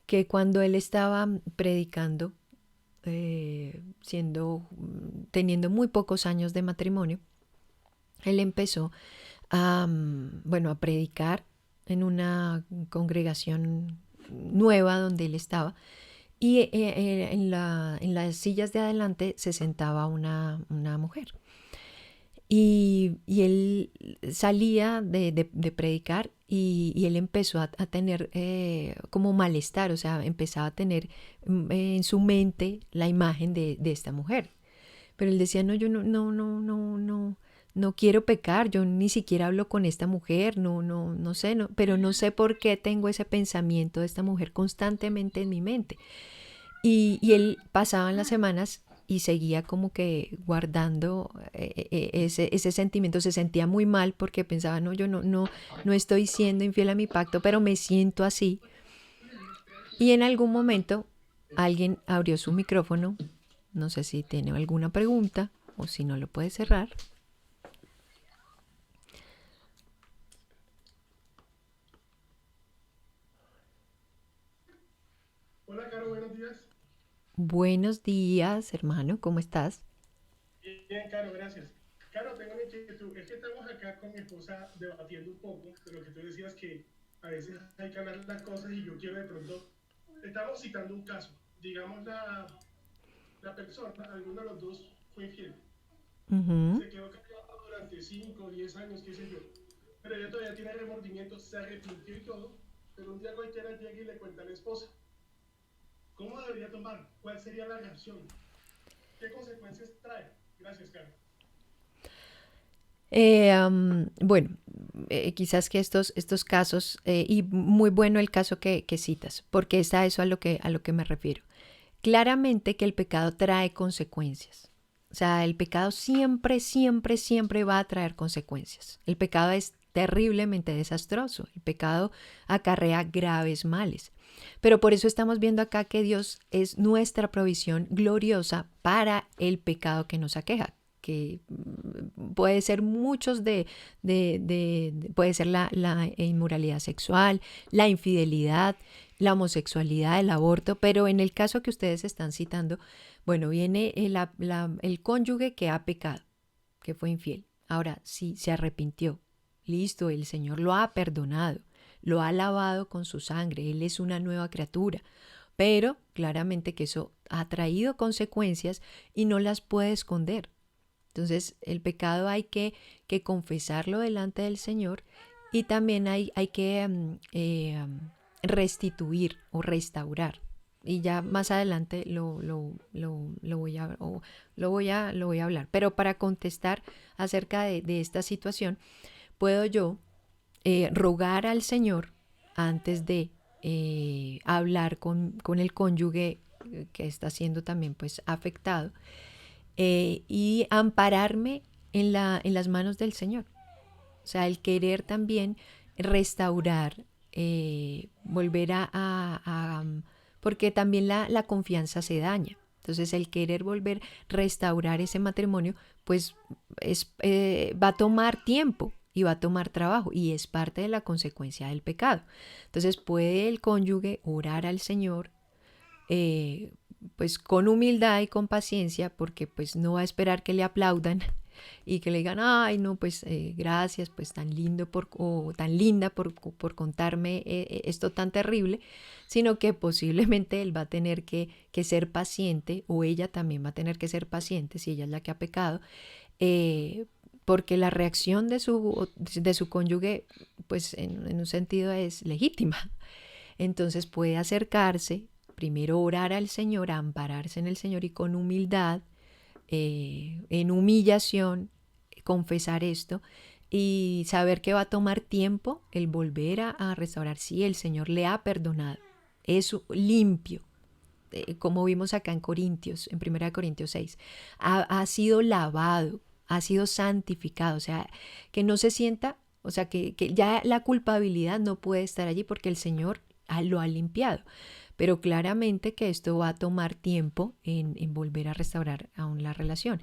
que cuando él estaba predicando, teniendo muy pocos años de matrimonio, él empezó a predicar en una congregación nueva donde él estaba y en las sillas de adelante se sentaba una mujer. Y él salía de predicar y él empezó a tener como malestar, o sea, empezaba a tener en su mente la imagen de esta mujer. Pero él decía, no, yo no quiero pecar, yo ni siquiera hablo con esta mujer, no sé, pero no sé por qué tengo ese pensamiento de esta mujer constantemente en mi mente. Y él pasaban las semanas y seguía como que guardando ese sentimiento, se sentía muy mal porque pensaba, no, yo no estoy siendo infiel a mi pacto, pero me siento así. Y en algún momento alguien abrió su micrófono, no sé si tiene alguna pregunta o si no lo puede cerrar. Hola, Caro, buenos días. Buenos días, hermano, ¿cómo estás? Bien, Caro, gracias. Caro, tengo una inquietud. Es que estamos acá con mi esposa debatiendo un poco de lo que tú decías que a veces hay que hablar las cosas y yo quiero de pronto. Estamos citando un caso. Digamos, la persona, alguno de los dos fue infiel. Uh-huh. Se quedó callado durante 5 o 10 años, qué sé yo. Pero ella todavía tiene remordimiento, se arrepintió y todo. Pero un día cualquiera llega y le cuenta a la esposa. ¿Cómo debería tomar? ¿Cuál sería la reacción? ¿Qué consecuencias trae? Gracias, Carlos. Bueno, quizás que estos casos, y muy bueno el caso que citas, porque es a eso a lo que me refiero. Claramente que el pecado trae consecuencias. O sea, el pecado siempre, siempre, siempre va a traer consecuencias. El pecado es terriblemente desastroso. El pecado acarrea graves males. Pero por eso estamos viendo acá que Dios es nuestra provisión gloriosa para el pecado que nos aqueja, que puede ser puede ser la inmoralidad sexual, la infidelidad, la homosexualidad, el aborto, pero en el caso que ustedes están citando, bueno, viene el cónyuge que ha pecado, que fue infiel. Ahora, sí, se arrepintió. Listo, el Señor lo ha perdonado, lo ha lavado con su sangre, Él es una nueva criatura. Pero claramente que eso ha traído consecuencias y no las puede esconder. Entonces, el pecado hay que confesarlo delante del Señor y también hay que restituir o restaurar. Y ya más adelante lo voy a hablar. Pero para contestar acerca de esta situación, puedo yo rogar al Señor antes de hablar con el cónyuge que está siendo también pues afectado, y ampararme en las manos del Señor. O sea, el querer también restaurar, volver porque también la confianza se daña. Entonces el querer restaurar ese matrimonio, pues va a tomar tiempo. y va a tomar trabajo y es parte de la consecuencia del pecado. Entonces puede el cónyuge orar al Señor pues con humildad y con paciencia, porque pues no va a esperar que le aplaudan y que le digan, ay, no, pues gracias, pues tan lindo o tan linda por contarme esto tan terrible, sino que posiblemente él va a tener que ser paciente, o ella también va a tener que ser paciente, si ella es la que ha pecado, porque la reacción de su cónyuge, pues en un sentido es legítima. Entonces puede acercarse, primero orar al Señor, ampararse en el Señor y con humildad, en humillación, confesar esto y saber que va a tomar tiempo el volver a restaurar. Si el Señor le ha perdonado, es limpio, como vimos acá en Corintios, en 1 Corintios 6, ha sido lavado, ha sido santificado, o sea, que no se sienta, o sea, que ya la culpabilidad no puede estar allí porque el Señor lo ha limpiado. Pero claramente que esto va a tomar tiempo en volver a restaurar aún la relación.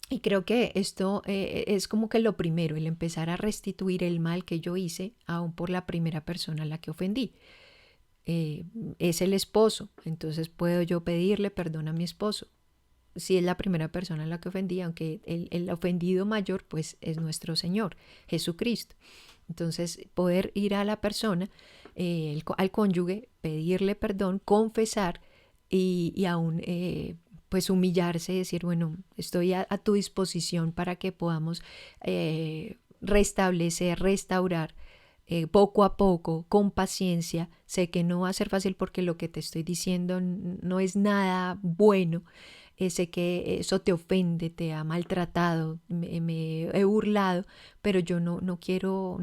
Y creo que esto es como que lo primero, el empezar a restituir el mal que yo hice aún por la primera persona a la que ofendí. Es el esposo, entonces puedo yo pedirle perdón a mi esposo. Si es la primera persona a la que ofendí, aunque el ofendido mayor pues es nuestro Señor, Jesucristo. Entonces poder ir a la persona, al cónyuge, pedirle perdón, confesar y aún pues humillarse y decir, bueno, estoy a tu disposición para que podamos restablecer, restaurar poco a poco, con paciencia. Sé que no va a ser fácil porque lo que te estoy diciendo no es nada bueno. Sé que eso te ofende, te ha maltratado, me he burlado, pero yo no quiero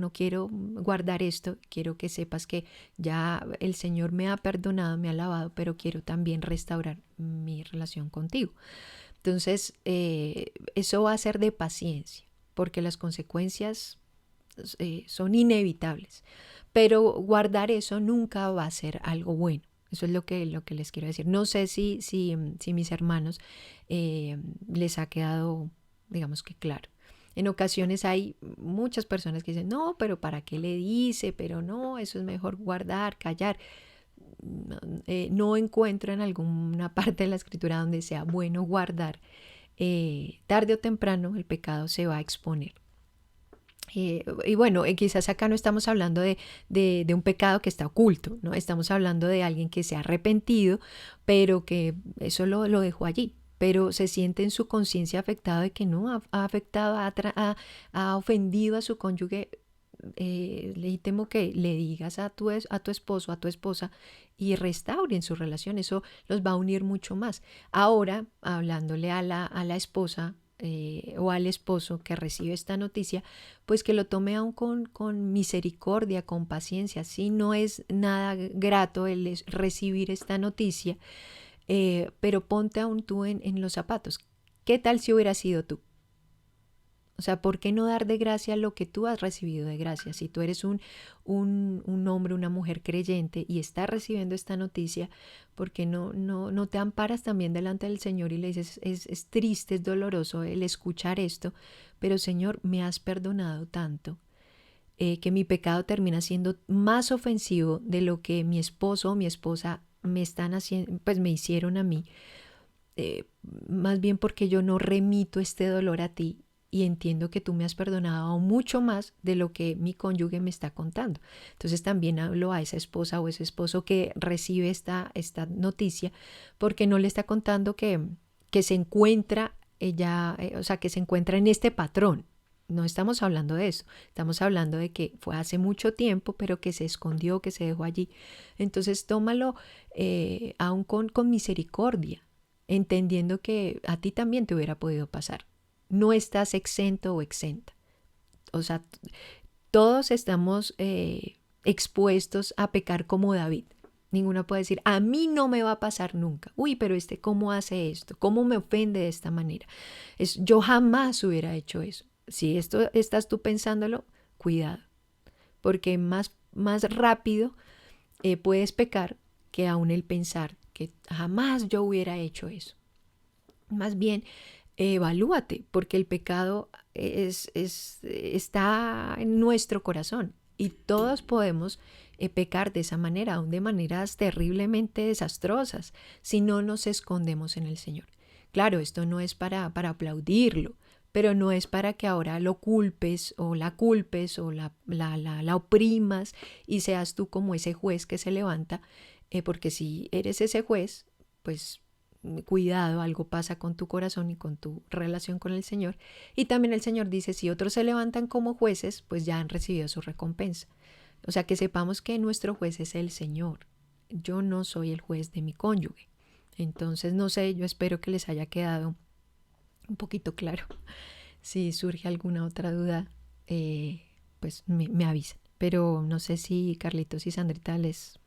guardar esto. Quiero que sepas que ya el Señor me ha perdonado, me ha lavado, pero quiero también restaurar mi relación contigo. Entonces, eso va a ser de paciencia, porque las consecuencias son inevitables, pero guardar eso nunca va a ser algo bueno. Eso es lo que les quiero decir. No sé si mis hermanos les ha quedado, digamos que claro. En ocasiones hay muchas personas que dicen, no, pero ¿para qué le dice? Pero no, eso es mejor guardar, callar. No encuentro en alguna parte de la escritura donde sea bueno guardar. Tarde o temprano el pecado se va a exponer. Y bueno, quizás acá no estamos hablando de un pecado que está oculto, ¿no? Estamos hablando de alguien que se ha arrepentido, pero que eso lo dejó allí, pero se siente en su conciencia afectado de que no ha afectado, ha ofendido a su cónyuge. Legítimo que le digas a tu esposo, a tu esposa, y restauren su relación. Eso los va a unir mucho más. Ahora, hablándole a la esposa, o al esposo que recibe esta noticia, pues que lo tome aún con misericordia, con paciencia. Si no es nada grato el recibir esta noticia, pero ponte aún tú en los zapatos. ¿Qué tal si hubiera sido tú? O sea, ¿por qué no dar de gracia lo que tú has recibido de gracia? Si tú eres un hombre, una mujer creyente y estás recibiendo esta noticia, ¿por qué no te amparas también delante del Señor y le dices, es triste, es doloroso el escuchar esto, pero Señor, me has perdonado tanto, que mi pecado termina siendo más ofensivo de lo que mi esposo o mi esposa me están haciendo, pues me hicieron a mí, más bien porque yo no remito este dolor a ti. Y entiendo que tú me has perdonado aún mucho más de lo que mi cónyuge me está contando. Entonces también hablo a esa esposa o ese esposo que recibe esta noticia, porque no le está contando que se encuentra ella, o sea, que se encuentra en este patrón. No estamos hablando de eso. Estamos hablando de que fue hace mucho tiempo, pero que se escondió, que se dejó allí. Entonces tómalo aún con misericordia, entendiendo que a ti también te hubiera podido pasar. No estás exento o exenta. O sea, todos estamos expuestos a pecar como David. Ninguno puede decir, a mí no me va a pasar nunca. Uy, pero ¿cómo hace esto? ¿Cómo me ofende de esta manera? Yo jamás hubiera hecho eso. Si esto estás tú pensándolo, cuidado. Porque más rápido puedes pecar que aún el pensar que jamás yo hubiera hecho eso. Más bien, evalúate, porque el pecado está en nuestro corazón y todos podemos pecar de esa manera, aún de maneras terriblemente desastrosas, si no nos escondemos en el Señor. Claro, esto no es para aplaudirlo, pero no es para que ahora lo culpes o la oprimas y seas tú como ese juez que se levanta, porque si eres ese juez, pues cuidado, algo pasa con tu corazón y con tu relación con el Señor. Y también el Señor dice, si otros se levantan como jueces, pues ya han recibido su recompensa. O sea, que sepamos que nuestro juez es el Señor. Yo no soy el juez de mi cónyuge. Entonces, no sé, yo espero que les haya quedado un poquito claro. Si surge alguna otra duda, pues me avisan. Pero no sé si Carlitos y Sandrita les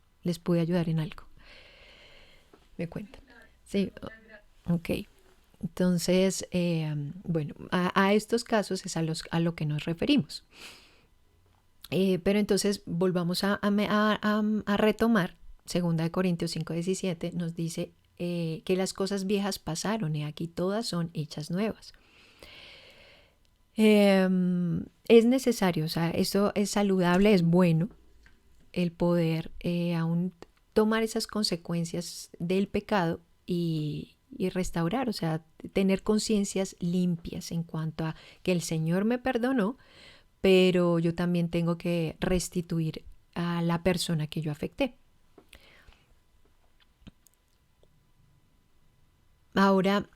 pude ayudar en algo. Me cuentan. Sí, ok. Entonces, bueno, a estos casos es a lo que nos referimos. Pero entonces volvamos a retomar. 2 Corintios 5:17 nos dice que las cosas viejas pasaron y aquí todas son hechas nuevas. Es necesario, o sea, esto es saludable, es bueno el poder aún tomar esas consecuencias del pecado y restaurar, o sea, tener conciencias limpias en cuanto a que el Señor me perdonó, pero yo también tengo que restituir a la persona que yo afecté. Ahora,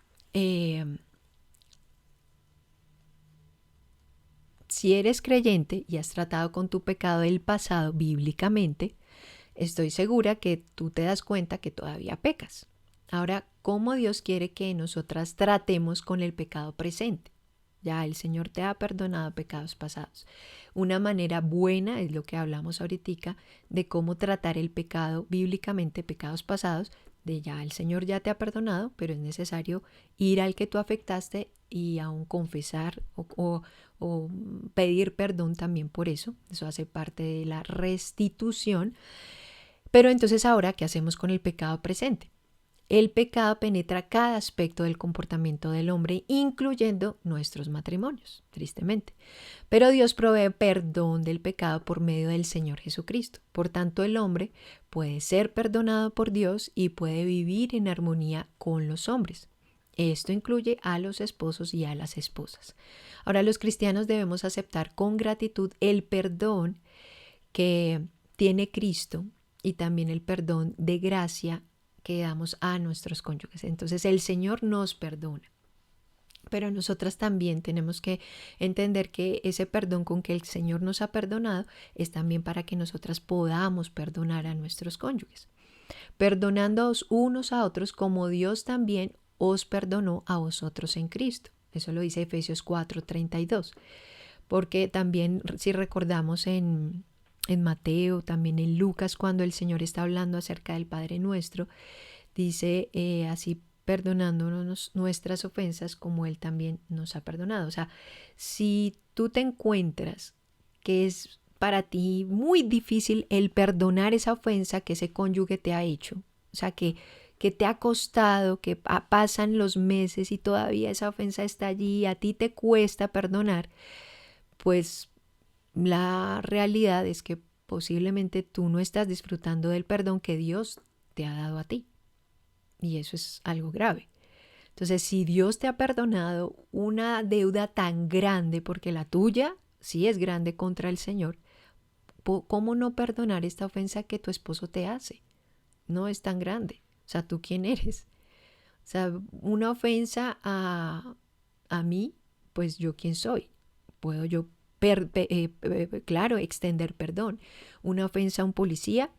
si eres creyente y has tratado con tu pecado del pasado bíblicamente, estoy segura que tú te das cuenta que todavía pecas. Ahora, ¿cómo Dios quiere que nosotras tratemos con el pecado presente? Ya el Señor te ha perdonado pecados pasados. Una manera buena es lo que hablamos ahorita de cómo tratar el pecado bíblicamente, pecados pasados, de ya el Señor ya te ha perdonado, pero es necesario ir al que tú afectaste y aún confesar o pedir perdón también por eso. Eso hace parte de la restitución. Pero entonces ahora, ¿qué hacemos con el pecado presente? El pecado penetra cada aspecto del comportamiento del hombre, incluyendo nuestros matrimonios, tristemente. Pero Dios provee perdón del pecado por medio del Señor Jesucristo. Por tanto, el hombre puede ser perdonado por Dios y puede vivir en armonía con los hombres. Esto incluye a los esposos y a las esposas. Ahora, los cristianos debemos aceptar con gratitud el perdón que tiene Cristo y también el perdón de gracia que damos a nuestros cónyuges. Entonces el Señor nos perdona, pero nosotras también tenemos que entender que ese perdón con que el Señor nos ha perdonado es también para que nosotras podamos perdonar a nuestros cónyuges, perdonándoos unos a otros como Dios también os perdonó a vosotros en Cristo. Eso lo dice Efesios 4:32, porque también si recordamos en Mateo, también en Lucas, cuando el Señor está hablando acerca del Padre Nuestro, dice así, perdonándonos nuestras ofensas como Él también nos ha perdonado. O sea, si tú te encuentras que es para ti muy difícil el perdonar esa ofensa que ese cónyuge te ha hecho, o sea, que te ha costado, que pasan los meses y todavía esa ofensa está allí y a ti te cuesta perdonar, pues la realidad es que posiblemente tú no estás disfrutando del perdón que Dios te ha dado a ti. Y eso es algo grave. Entonces, si Dios te ha perdonado una deuda tan grande, porque la tuya sí es grande contra el Señor, ¿cómo no perdonar esta ofensa que tu esposo te hace? No es tan grande. O sea, ¿tú quién eres? O sea, una ofensa a mí, pues yo quién soy. Puedo yo claro, extender perdón. Una ofensa a un policía,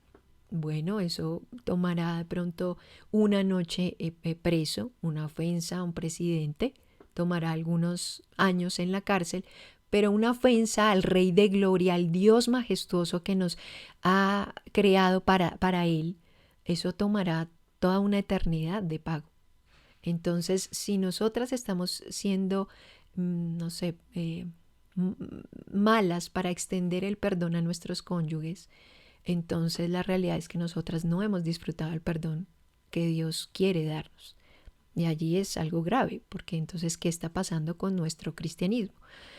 bueno, eso tomará de pronto una noche preso. Una ofensa a un presidente tomará algunos años en la cárcel, pero una ofensa al Rey de Gloria, al Dios majestuoso que nos ha creado para Él, eso tomará toda una eternidad de pago. Entonces, si nosotras estamos siendo, no sé, malas para extender el perdón a nuestros cónyuges, entonces la realidad es que nosotras no hemos disfrutado el perdón que Dios quiere darnos. Y allí es algo grave, porque entonces, ¿qué está pasando con nuestro cristianismo?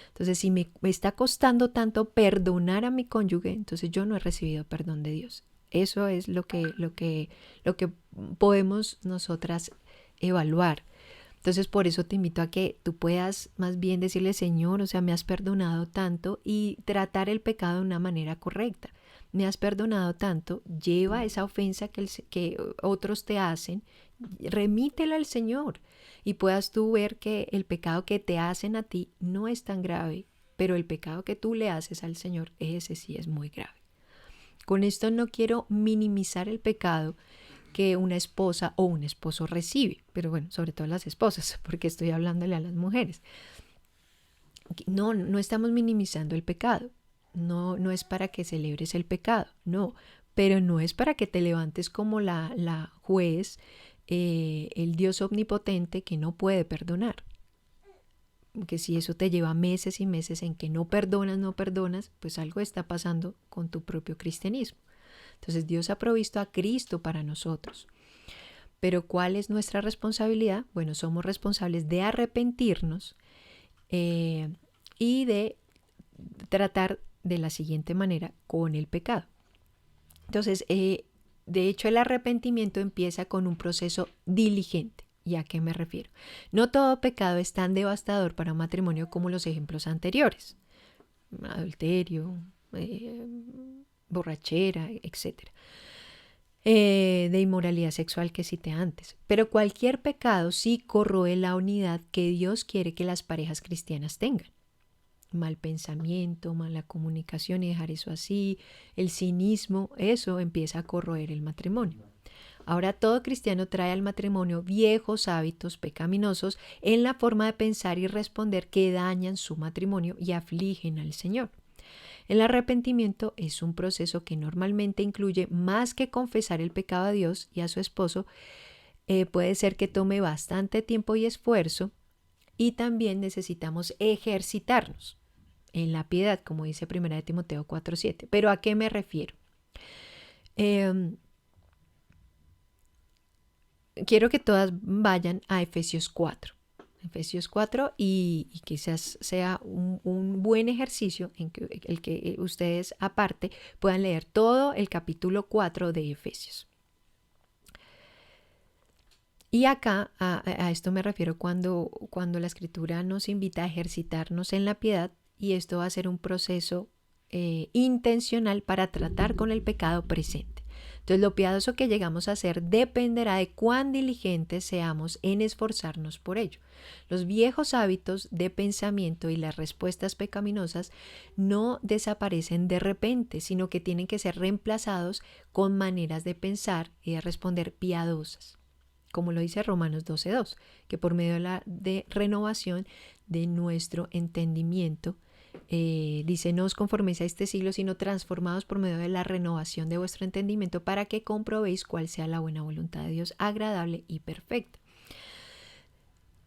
Entonces, si me está costando tanto perdonar a mi cónyuge, entonces yo no he recibido perdón de Dios. Eso es lo que podemos nosotras evaluar. Entonces, por eso te invito a que tú puedas más bien decirle, Señor, o sea, me has perdonado tanto, y tratar el pecado de una manera correcta. Me has perdonado tanto, lleva esa ofensa que otros te hacen, remítela al Señor, y puedas tú ver que el pecado que te hacen a ti no es tan grave, pero el pecado que tú le haces al Señor, ese sí es muy grave. Con esto no quiero minimizar el pecado que una esposa o un esposo recibe, pero bueno, sobre todo las esposas, porque estoy hablándole a las mujeres. No estamos minimizando el pecado, no es para que celebres el pecado, no, pero no es para que te levantes como la juez, el Dios omnipotente que no puede perdonar. Que si eso te lleva meses y meses en que no perdonas, pues algo está pasando con tu propio cristianismo. Entonces Dios ha provisto a Cristo para nosotros. Pero ¿cuál es nuestra responsabilidad? Bueno, somos responsables de arrepentirnos y de tratar de la siguiente manera con el pecado. Entonces, de hecho, el arrepentimiento empieza con un proceso diligente. ¿Y a qué me refiero? No todo pecado es tan devastador para un matrimonio como los ejemplos anteriores. Adulterio, borrachera, etc. De inmoralidad sexual que cité antes. Pero cualquier pecado sí corroe la unidad que Dios quiere que las parejas cristianas tengan. Mal pensamiento, mala comunicación, y dejar eso así, el cinismo, eso empieza a corroer el matrimonio. Ahora todo cristiano trae al matrimonio viejos hábitos pecaminosos en la forma de pensar y responder que dañan su matrimonio y afligen al Señor. El arrepentimiento es un proceso que normalmente incluye más que confesar el pecado a Dios y a su esposo. Puede ser que tome bastante tiempo y esfuerzo, y también necesitamos ejercitarnos en la piedad, como dice 1 Timoteo 4:7. ¿Pero a qué me refiero? Quiero que todas vayan a Efesios 4. Efesios 4 y quizás sea un buen ejercicio en el que ustedes aparte puedan leer todo el capítulo 4 de Efesios. Y acá a esto me refiero cuando la Escritura nos invita a ejercitarnos en la piedad, y esto va a ser un proceso intencional para tratar con el pecado presente. Entonces, lo piadoso que llegamos a hacer dependerá de cuán diligentes seamos en esforzarnos por ello. Los viejos hábitos de pensamiento y las respuestas pecaminosas no desaparecen de repente, sino que tienen que ser reemplazados con maneras de pensar y de responder piadosas, como lo dice Romanos 12:2, que por medio de renovación de nuestro entendimiento, dice, no os conforméis a este siglo, sino transformados por medio de la renovación de vuestro entendimiento, para que comprobéis cuál sea la buena voluntad de Dios, agradable y perfecta.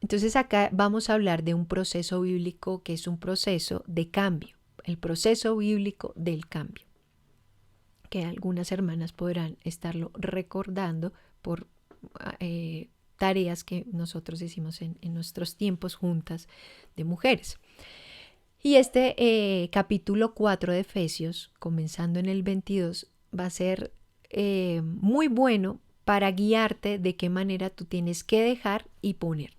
Entonces acá vamos a hablar de un proceso bíblico que es un proceso de cambio, el proceso bíblico del cambio, que algunas hermanas podrán estarlo recordando por tareas que nosotros hicimos en nuestros tiempos juntas de mujeres. Y este capítulo 4 de Efesios, comenzando en el 22, va a ser muy bueno para guiarte de qué manera tú tienes que dejar y poner.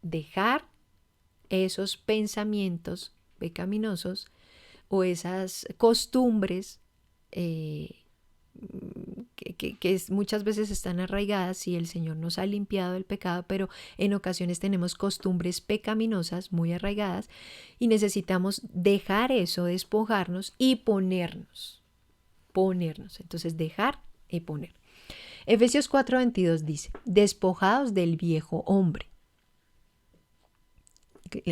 Dejar esos pensamientos pecaminosos o esas costumbres que muchas veces están arraigadas, y el Señor nos ha limpiado del pecado, pero en ocasiones tenemos costumbres pecaminosas muy arraigadas y necesitamos dejar eso, despojarnos y ponernos. Entonces, dejar y poner. Efesios 4:22 dice, despojados del viejo hombre.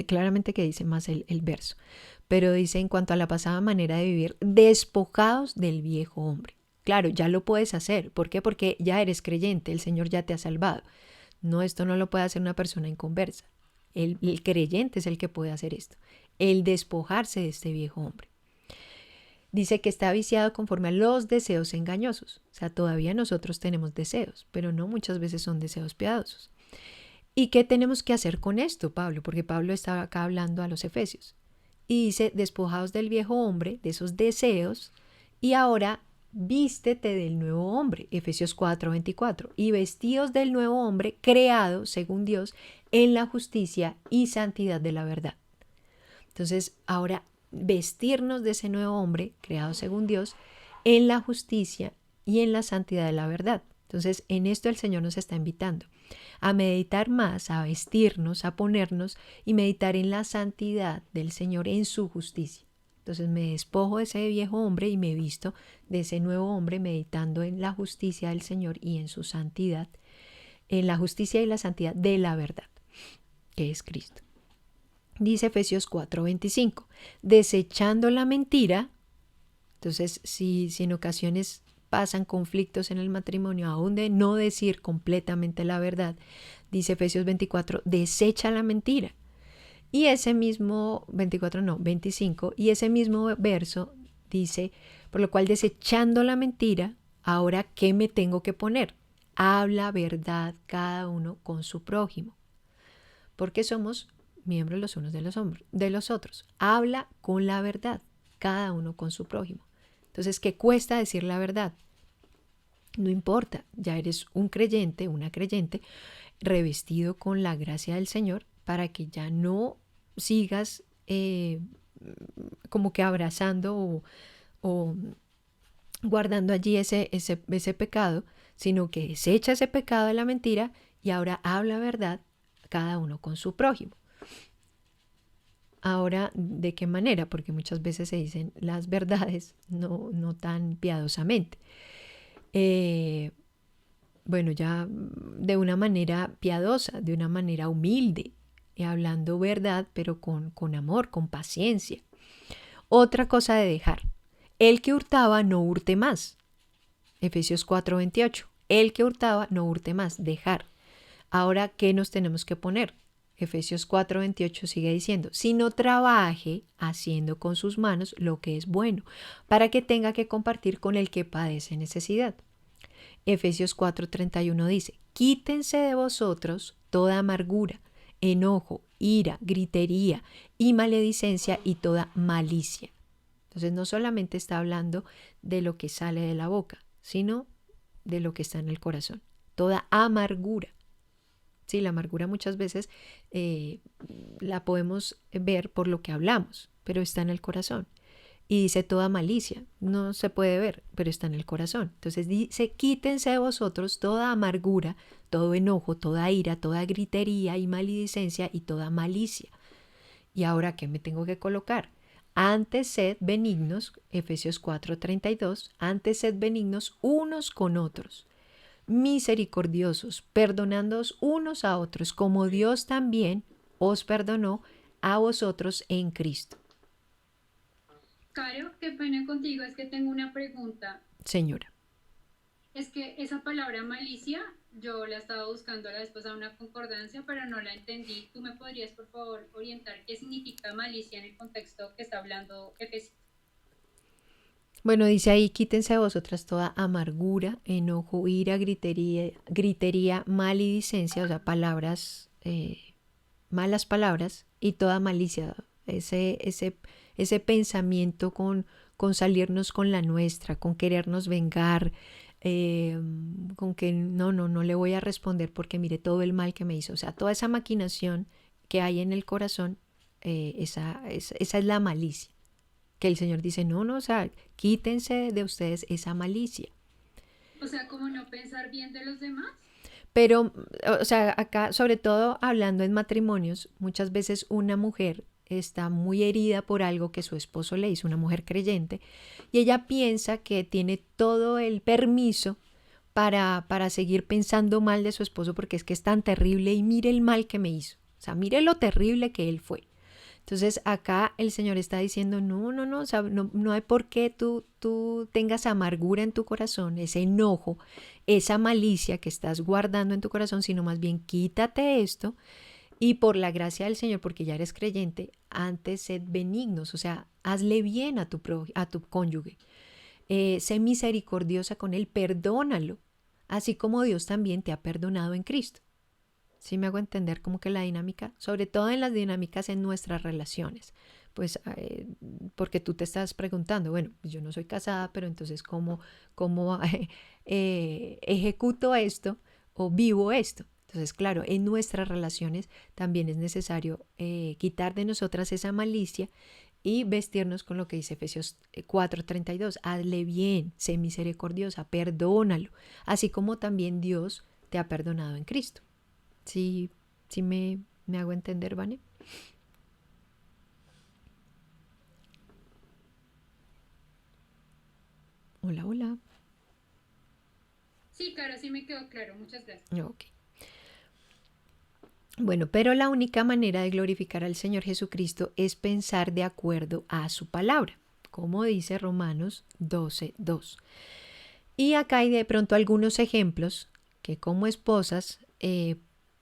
Claramente que dice más el verso, pero dice en cuanto a la pasada manera de vivir, despojados del viejo hombre. Claro, ya lo puedes hacer. ¿Por qué? Porque ya eres creyente, el Señor ya te ha salvado. No, esto no lo puede hacer una persona inconversa. El creyente es el que puede hacer esto, el despojarse de este viejo hombre. Dice que está viciado conforme a los deseos engañosos. O sea, todavía nosotros tenemos deseos, pero no muchas veces son deseos piadosos. ¿Y qué tenemos que hacer con esto, Pablo? Porque Pablo estaba acá hablando a los efesios. Y dice, despojaos del viejo hombre, de esos deseos, y ahora vístete del nuevo hombre, Efesios 4:24, y vestíos del nuevo hombre creado, según Dios, en la justicia y santidad de la verdad. Entonces, ahora vestirnos de ese nuevo hombre, creado según Dios, en la justicia y en la santidad de la verdad. Entonces, en esto el Señor nos está invitando a meditar más, a vestirnos, a ponernos y meditar en la santidad del Señor, en su justicia. Entonces me despojo de ese viejo hombre y me visto de ese nuevo hombre meditando en la justicia del Señor y en su santidad, en la justicia y la santidad de la verdad, que es Cristo. Dice Efesios 4:25, desechando la mentira. Entonces, si en ocasiones pasan conflictos en el matrimonio, aún de no decir completamente la verdad, dice Efesios 24, desecha la mentira. Y ese mismo, 25, y ese mismo verso dice, por lo cual desechando la mentira, ahora ¿qué me tengo que poner? Habla verdad cada uno con su prójimo, porque somos miembros los unos de los otros. Habla con la verdad, cada uno con su prójimo. Entonces, ¿qué cuesta decir la verdad? No importa, ya eres un creyente, una creyente, revestido con la gracia del Señor para que ya no sigas como que abrazando o guardando allí ese pecado, sino que desecha ese pecado de la mentira y ahora habla verdad cada uno con su prójimo. Ahora, ¿de qué manera? Porque muchas veces se dicen las verdades no tan piadosamente. Bueno, ya de una manera piadosa, de una manera humilde, y hablando verdad, pero con amor, con paciencia. Otra cosa de dejar. El que hurtaba no hurte más. Efesios 4:28. El que hurtaba no hurte más. Dejar. Ahora, ¿qué nos tenemos que poner? Efesios 4:28 sigue diciendo, sino trabaje haciendo con sus manos lo que es bueno, para que tenga que compartir con el que padece necesidad. Efesios 4:31 dice, quítense de vosotros toda amargura, enojo, ira, gritería y maledicencia y toda malicia. Entonces no solamente está hablando de lo que sale de la boca, sino de lo que está en el corazón. Toda amargura. Sí, la amargura muchas veces la podemos ver por lo que hablamos, pero está en el corazón. Y dice toda malicia, no se puede ver, pero está en el corazón. Entonces dice, quítense de vosotros toda amargura, todo enojo, toda ira, toda gritería y maledicencia y toda malicia. ¿Y ahora qué me tengo que colocar? Antes sed benignos, Efesios 4:32, antes sed benignos unos con otros, misericordiosos, perdonándoos unos a otros, como Dios también os perdonó a vosotros en Cristo. Caro, qué pena contigo, es que tengo una pregunta. Señora. Es que esa palabra malicia, yo la estaba buscando la vez pasada en una concordancia, pero no la entendí. ¿Tú me podrías, por favor, orientar qué significa malicia en el contexto que está hablando Efesios? Bueno, dice ahí, quítense de vosotras toda amargura, enojo, ira, gritería, maledicencia, o sea, palabras, malas palabras y toda malicia, ese pensamiento con salirnos con la nuestra, con querernos vengar, con que no le voy a responder porque mire todo el mal que me hizo. O sea, toda esa maquinación que hay en el corazón, esa es la malicia. Que el Señor dice, no, o sea, quítense de ustedes esa malicia. O sea, como no pensar bien de los demás. Pero, o sea, acá, sobre todo hablando en matrimonios, muchas veces una mujer está muy herida por algo que su esposo le hizo, una mujer creyente, y ella piensa que tiene todo el permiso para seguir pensando mal de su esposo porque es que es tan terrible y mire el mal que me hizo. O sea, mire lo terrible que él fue. Entonces acá el Señor está diciendo, no, o sea, no hay por qué tú tengas amargura en tu corazón, ese enojo, esa malicia que estás guardando en tu corazón, sino más bien quítate esto y por la gracia del Señor, porque ya eres creyente, antes sed benignos, o sea, hazle bien a tu cónyuge, sé misericordiosa con él, perdónalo, así como Dios también te ha perdonado en Cristo. ¿Sí me hago entender? Como que la dinámica, sobre todo en las dinámicas en nuestras relaciones, pues porque tú te estás preguntando, bueno, pues yo no soy casada, pero entonces ¿cómo ejecuto esto o vivo esto? Entonces, claro, en nuestras relaciones también es necesario quitar de nosotras esa malicia y vestirnos con lo que dice Efesios 4:32. Hazle bien, sé misericordiosa, perdónalo, así como también Dios te ha perdonado en Cristo. Sí, sí me hago entender, ¿vale? Hola, hola. Sí, claro, sí me quedó claro. Muchas gracias. Ok. Bueno, pero la única manera de glorificar al Señor Jesucristo es pensar de acuerdo a su palabra, como dice Romanos 12:2. Y acá hay de pronto algunos ejemplos que como esposas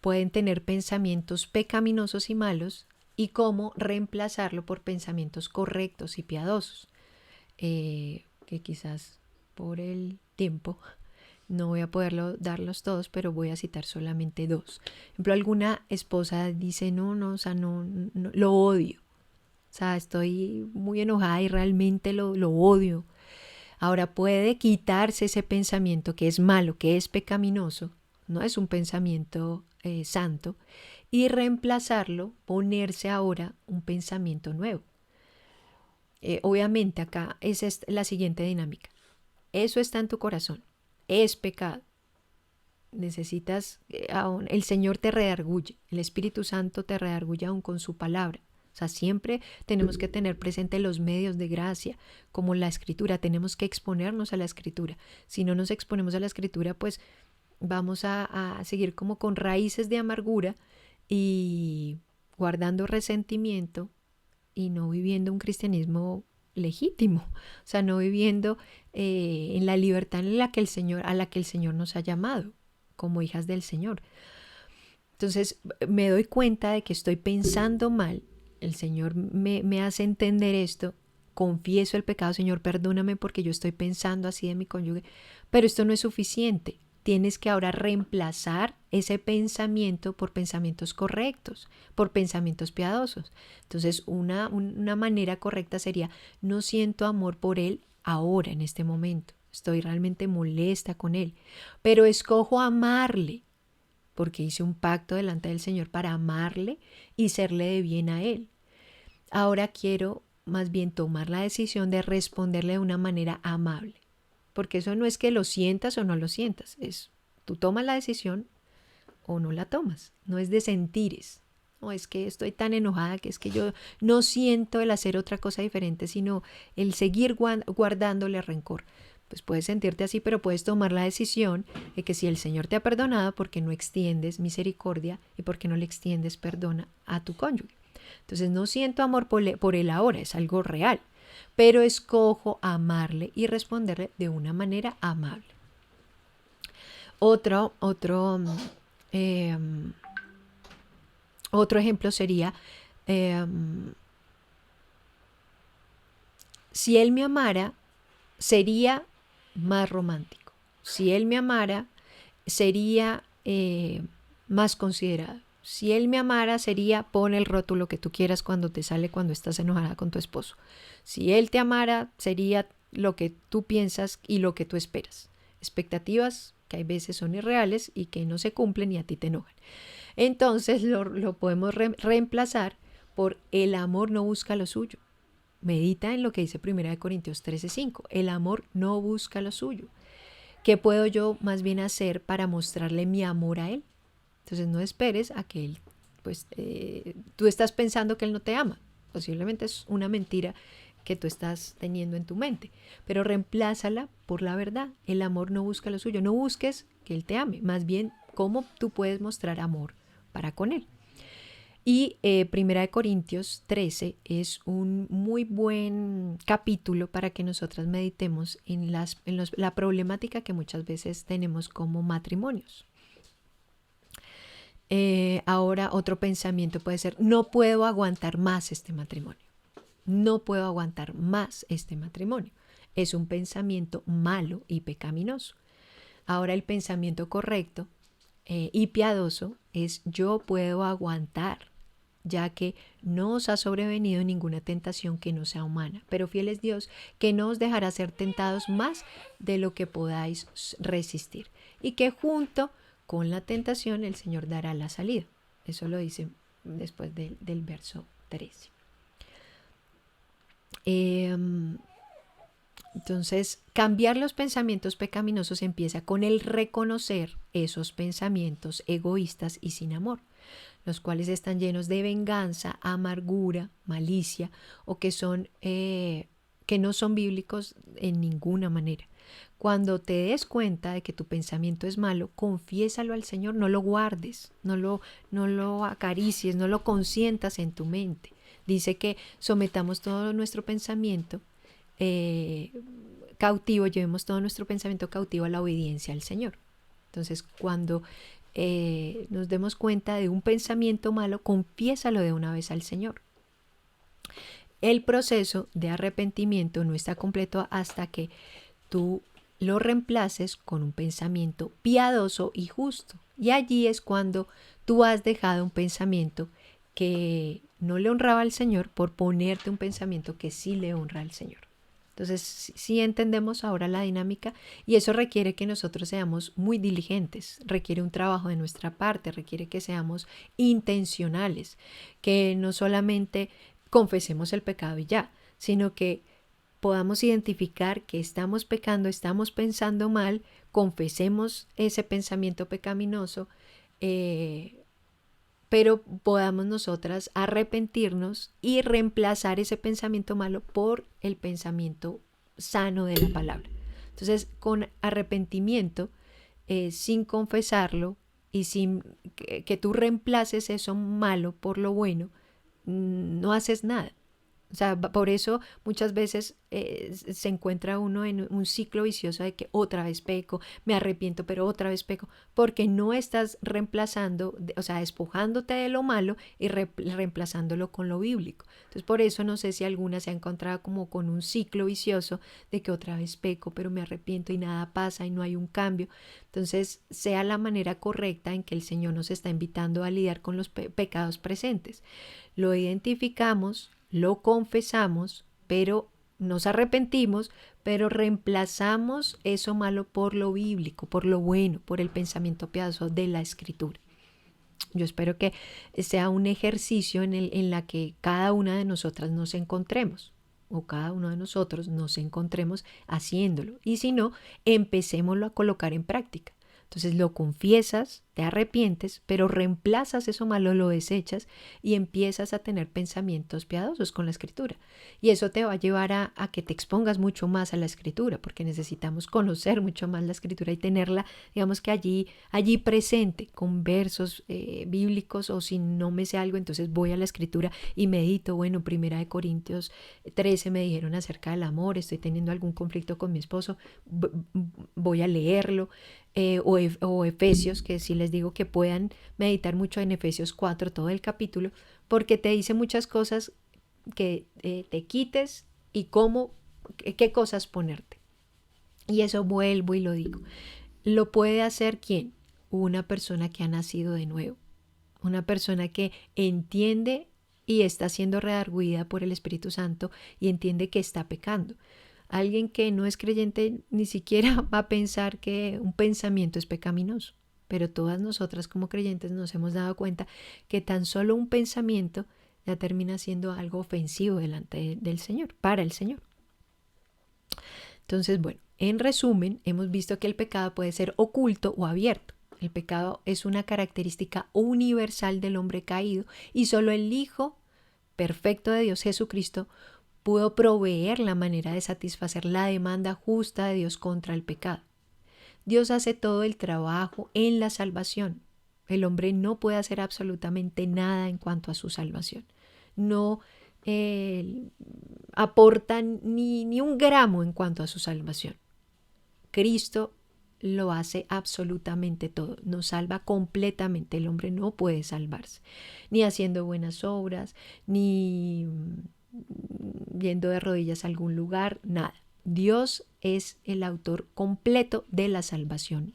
pueden tener pensamientos pecaminosos y malos y cómo reemplazarlo por pensamientos correctos y piadosos, que quizás por el tiempo no voy a poderlo darlos todos, pero voy a citar solamente dos. Por ejemplo, alguna esposa dice, no, o sea, no, lo odio. O sea, estoy muy enojada y realmente lo odio. Ahora puede quitarse ese pensamiento que es malo, que es pecaminoso, no es un pensamiento santo, y reemplazarlo, ponerse ahora un pensamiento nuevo. Obviamente acá esa es la siguiente dinámica. Eso está en tu corazón, es pecado. Necesitas, el Señor te redarguye, el Espíritu Santo te redarguye aún con su palabra. O sea, siempre tenemos que tener presente los medios de gracia, como la Escritura. Tenemos que exponernos a la Escritura. Si no nos exponemos a la Escritura, pues vamos a seguir como con raíces de amargura y guardando resentimiento y no viviendo un cristianismo legítimo. O sea, no viviendo en la libertad en la que a la que el Señor nos ha llamado como hijas del Señor. Entonces me doy cuenta de que estoy pensando mal. El Señor me hace entender esto. Confieso el pecado, Señor, perdóname porque yo estoy pensando así de mi cónyuge. Pero esto no es suficiente. Tienes que ahora reemplazar ese pensamiento por pensamientos correctos, por pensamientos piadosos. Entonces, una manera correcta sería, no siento amor por él ahora, en este momento. Estoy realmente molesta con él, pero escojo amarle porque hice un pacto delante del Señor para amarle y serle de bien a él. Ahora quiero más bien tomar la decisión de responderle de una manera amable, porque eso no es que lo sientas o no lo sientas, es tú tomas la decisión o no la tomas, no es de sentires. No, es que estoy tan enojada que es que yo no siento el hacer otra cosa diferente, sino el seguir guardándole rencor. Pues puedes sentirte así, pero puedes tomar la decisión de que si el Señor te ha perdonado, porque no extiendes misericordia y porque no le extiendes perdón a tu cónyuge. Entonces no siento amor por él ahora, es algo real, pero escojo amarle y responderle de una manera amable. Otro ejemplo sería, si él me amara, sería más romántico. Si él me amara, sería más considerado. Si él me amara, sería pon el rótulo que tú quieras cuando te sale cuando estás enojada con tu esposo. Si él te amara, sería lo que tú piensas y lo que tú esperas. Expectativas que hay veces son irreales y que no se cumplen y a ti te enojan. Entonces lo podemos reemplazar por el amor no busca lo suyo. Medita en lo que dice 1 Corintios 13:5. El amor no busca lo suyo. ¿Qué puedo yo más bien hacer para mostrarle mi amor a él? Entonces no esperes a que él, pues tú estás pensando que él no te ama. Posiblemente es una mentira que tú estás teniendo en tu mente, pero reemplázala por la verdad. El amor no busca lo suyo. No busques que él te ame, más bien cómo tú puedes mostrar amor para con él. Y 1 Corintios 13 es un muy buen capítulo para que nosotras meditemos en la problemática que muchas veces tenemos como matrimonios. Ahora otro pensamiento puede ser, no puedo aguantar más este matrimonio. No puedo aguantar más este matrimonio. Es un pensamiento malo y pecaminoso. Ahora el pensamiento correcto y piadoso es yo puedo aguantar, ya que no os ha sobrevenido ninguna tentación que no sea humana, pero fiel es Dios, que no os dejará ser tentados más de lo que podáis resistir, y que junto con la tentación el Señor dará la salida. Eso lo dice después del verso 13. Entonces, cambiar los pensamientos pecaminosos empieza con el reconocer esos pensamientos egoístas y sin amor, los cuales están llenos de venganza, amargura, malicia, o que no son bíblicos en ninguna manera. Cuando te des cuenta de que tu pensamiento es malo, confiésalo al Señor, no lo guardes, no lo acaricies, no lo consientas en tu mente. Dice que sometamos todo nuestro pensamiento cautivo, llevemos todo nuestro pensamiento cautivo a la obediencia al Señor. Entonces, cuando nos demos cuenta de un pensamiento malo, confiésalo de una vez al Señor. El proceso de arrepentimiento no está completo hasta que tú lo reemplaces con un pensamiento piadoso y justo. Y allí es cuando tú has dejado un pensamiento que no le honraba al Señor por ponerte un pensamiento que sí le honra al Señor. Entonces, sí entendemos ahora la dinámica, y eso requiere que nosotros seamos muy diligentes, requiere un trabajo de nuestra parte, requiere que seamos intencionales, que no solamente confesemos el pecado y ya, sino que podamos identificar que estamos pecando, estamos pensando mal, confesemos ese pensamiento pecaminoso, pero podamos nosotras arrepentirnos y reemplazar ese pensamiento malo por el pensamiento sano de la palabra. Entonces, con arrepentimiento, sin confesarlo y sin que tú reemplaces eso malo por lo bueno, no haces nada. O sea, por eso muchas veces se encuentra uno en un ciclo vicioso de que otra vez peco, me arrepiento, pero otra vez peco, porque no estás reemplazando, o sea, despojándote de lo malo y reemplazándolo con lo bíblico. Entonces, por eso no sé si alguna se ha encontrado como con un ciclo vicioso de que otra vez peco, pero me arrepiento y nada pasa y no hay un cambio. Entonces, sea la manera correcta en que el Señor nos está invitando a lidiar con los pecados presentes. Lo identificamos, lo confesamos, pero nos arrepentimos, pero reemplazamos eso malo por lo bíblico, por lo bueno, por el pensamiento piadoso de la Escritura. Yo espero que sea un ejercicio en la que cada una de nosotras nos encontremos, o cada uno de nosotros nos encontremos haciéndolo. Y si no, empecémoslo a colocar en práctica. Entonces lo confiesas, te arrepientes, pero reemplazas eso malo, lo desechas y empiezas a tener pensamientos piadosos con la Escritura. Y eso te va a llevar a que te expongas mucho más a la Escritura, porque necesitamos conocer mucho más la Escritura y tenerla, digamos que allí presente, con versos bíblicos, o si no me sé algo, entonces voy a la Escritura y medito. Bueno, 1 Corintios 13 me dijeron acerca del amor, estoy teniendo algún conflicto con mi esposo, voy a leerlo. O Efesios, que sí les digo que puedan meditar mucho en Efesios 4, todo el capítulo, porque te dice muchas cosas que te quites y qué cosas ponerte. Y eso vuelvo y lo digo. ¿Lo puede hacer quién? Una persona que ha nacido de nuevo, una persona que entiende y está siendo redarguida por el Espíritu Santo y entiende que está pecando. Alguien que no es creyente ni siquiera va a pensar que un pensamiento es pecaminoso, pero todas nosotras como creyentes nos hemos dado cuenta que tan solo un pensamiento ya termina siendo algo ofensivo delante del Señor, para el Señor. Entonces, bueno, en resumen, hemos visto que el pecado puede ser oculto o abierto. El pecado es una característica universal del hombre caído y solo el Hijo perfecto de Dios, Jesucristo, pudo proveer la manera de satisfacer la demanda justa de Dios contra el pecado. Dios hace todo el trabajo en la salvación. El hombre no puede hacer absolutamente nada en cuanto a su salvación. No aporta ni un gramo en cuanto a su salvación. Cristo lo hace absolutamente todo, nos salva completamente. El hombre no puede salvarse, ni haciendo buenas obras, ni yendo de rodillas a algún lugar, nada. Dios es el autor completo de la salvación.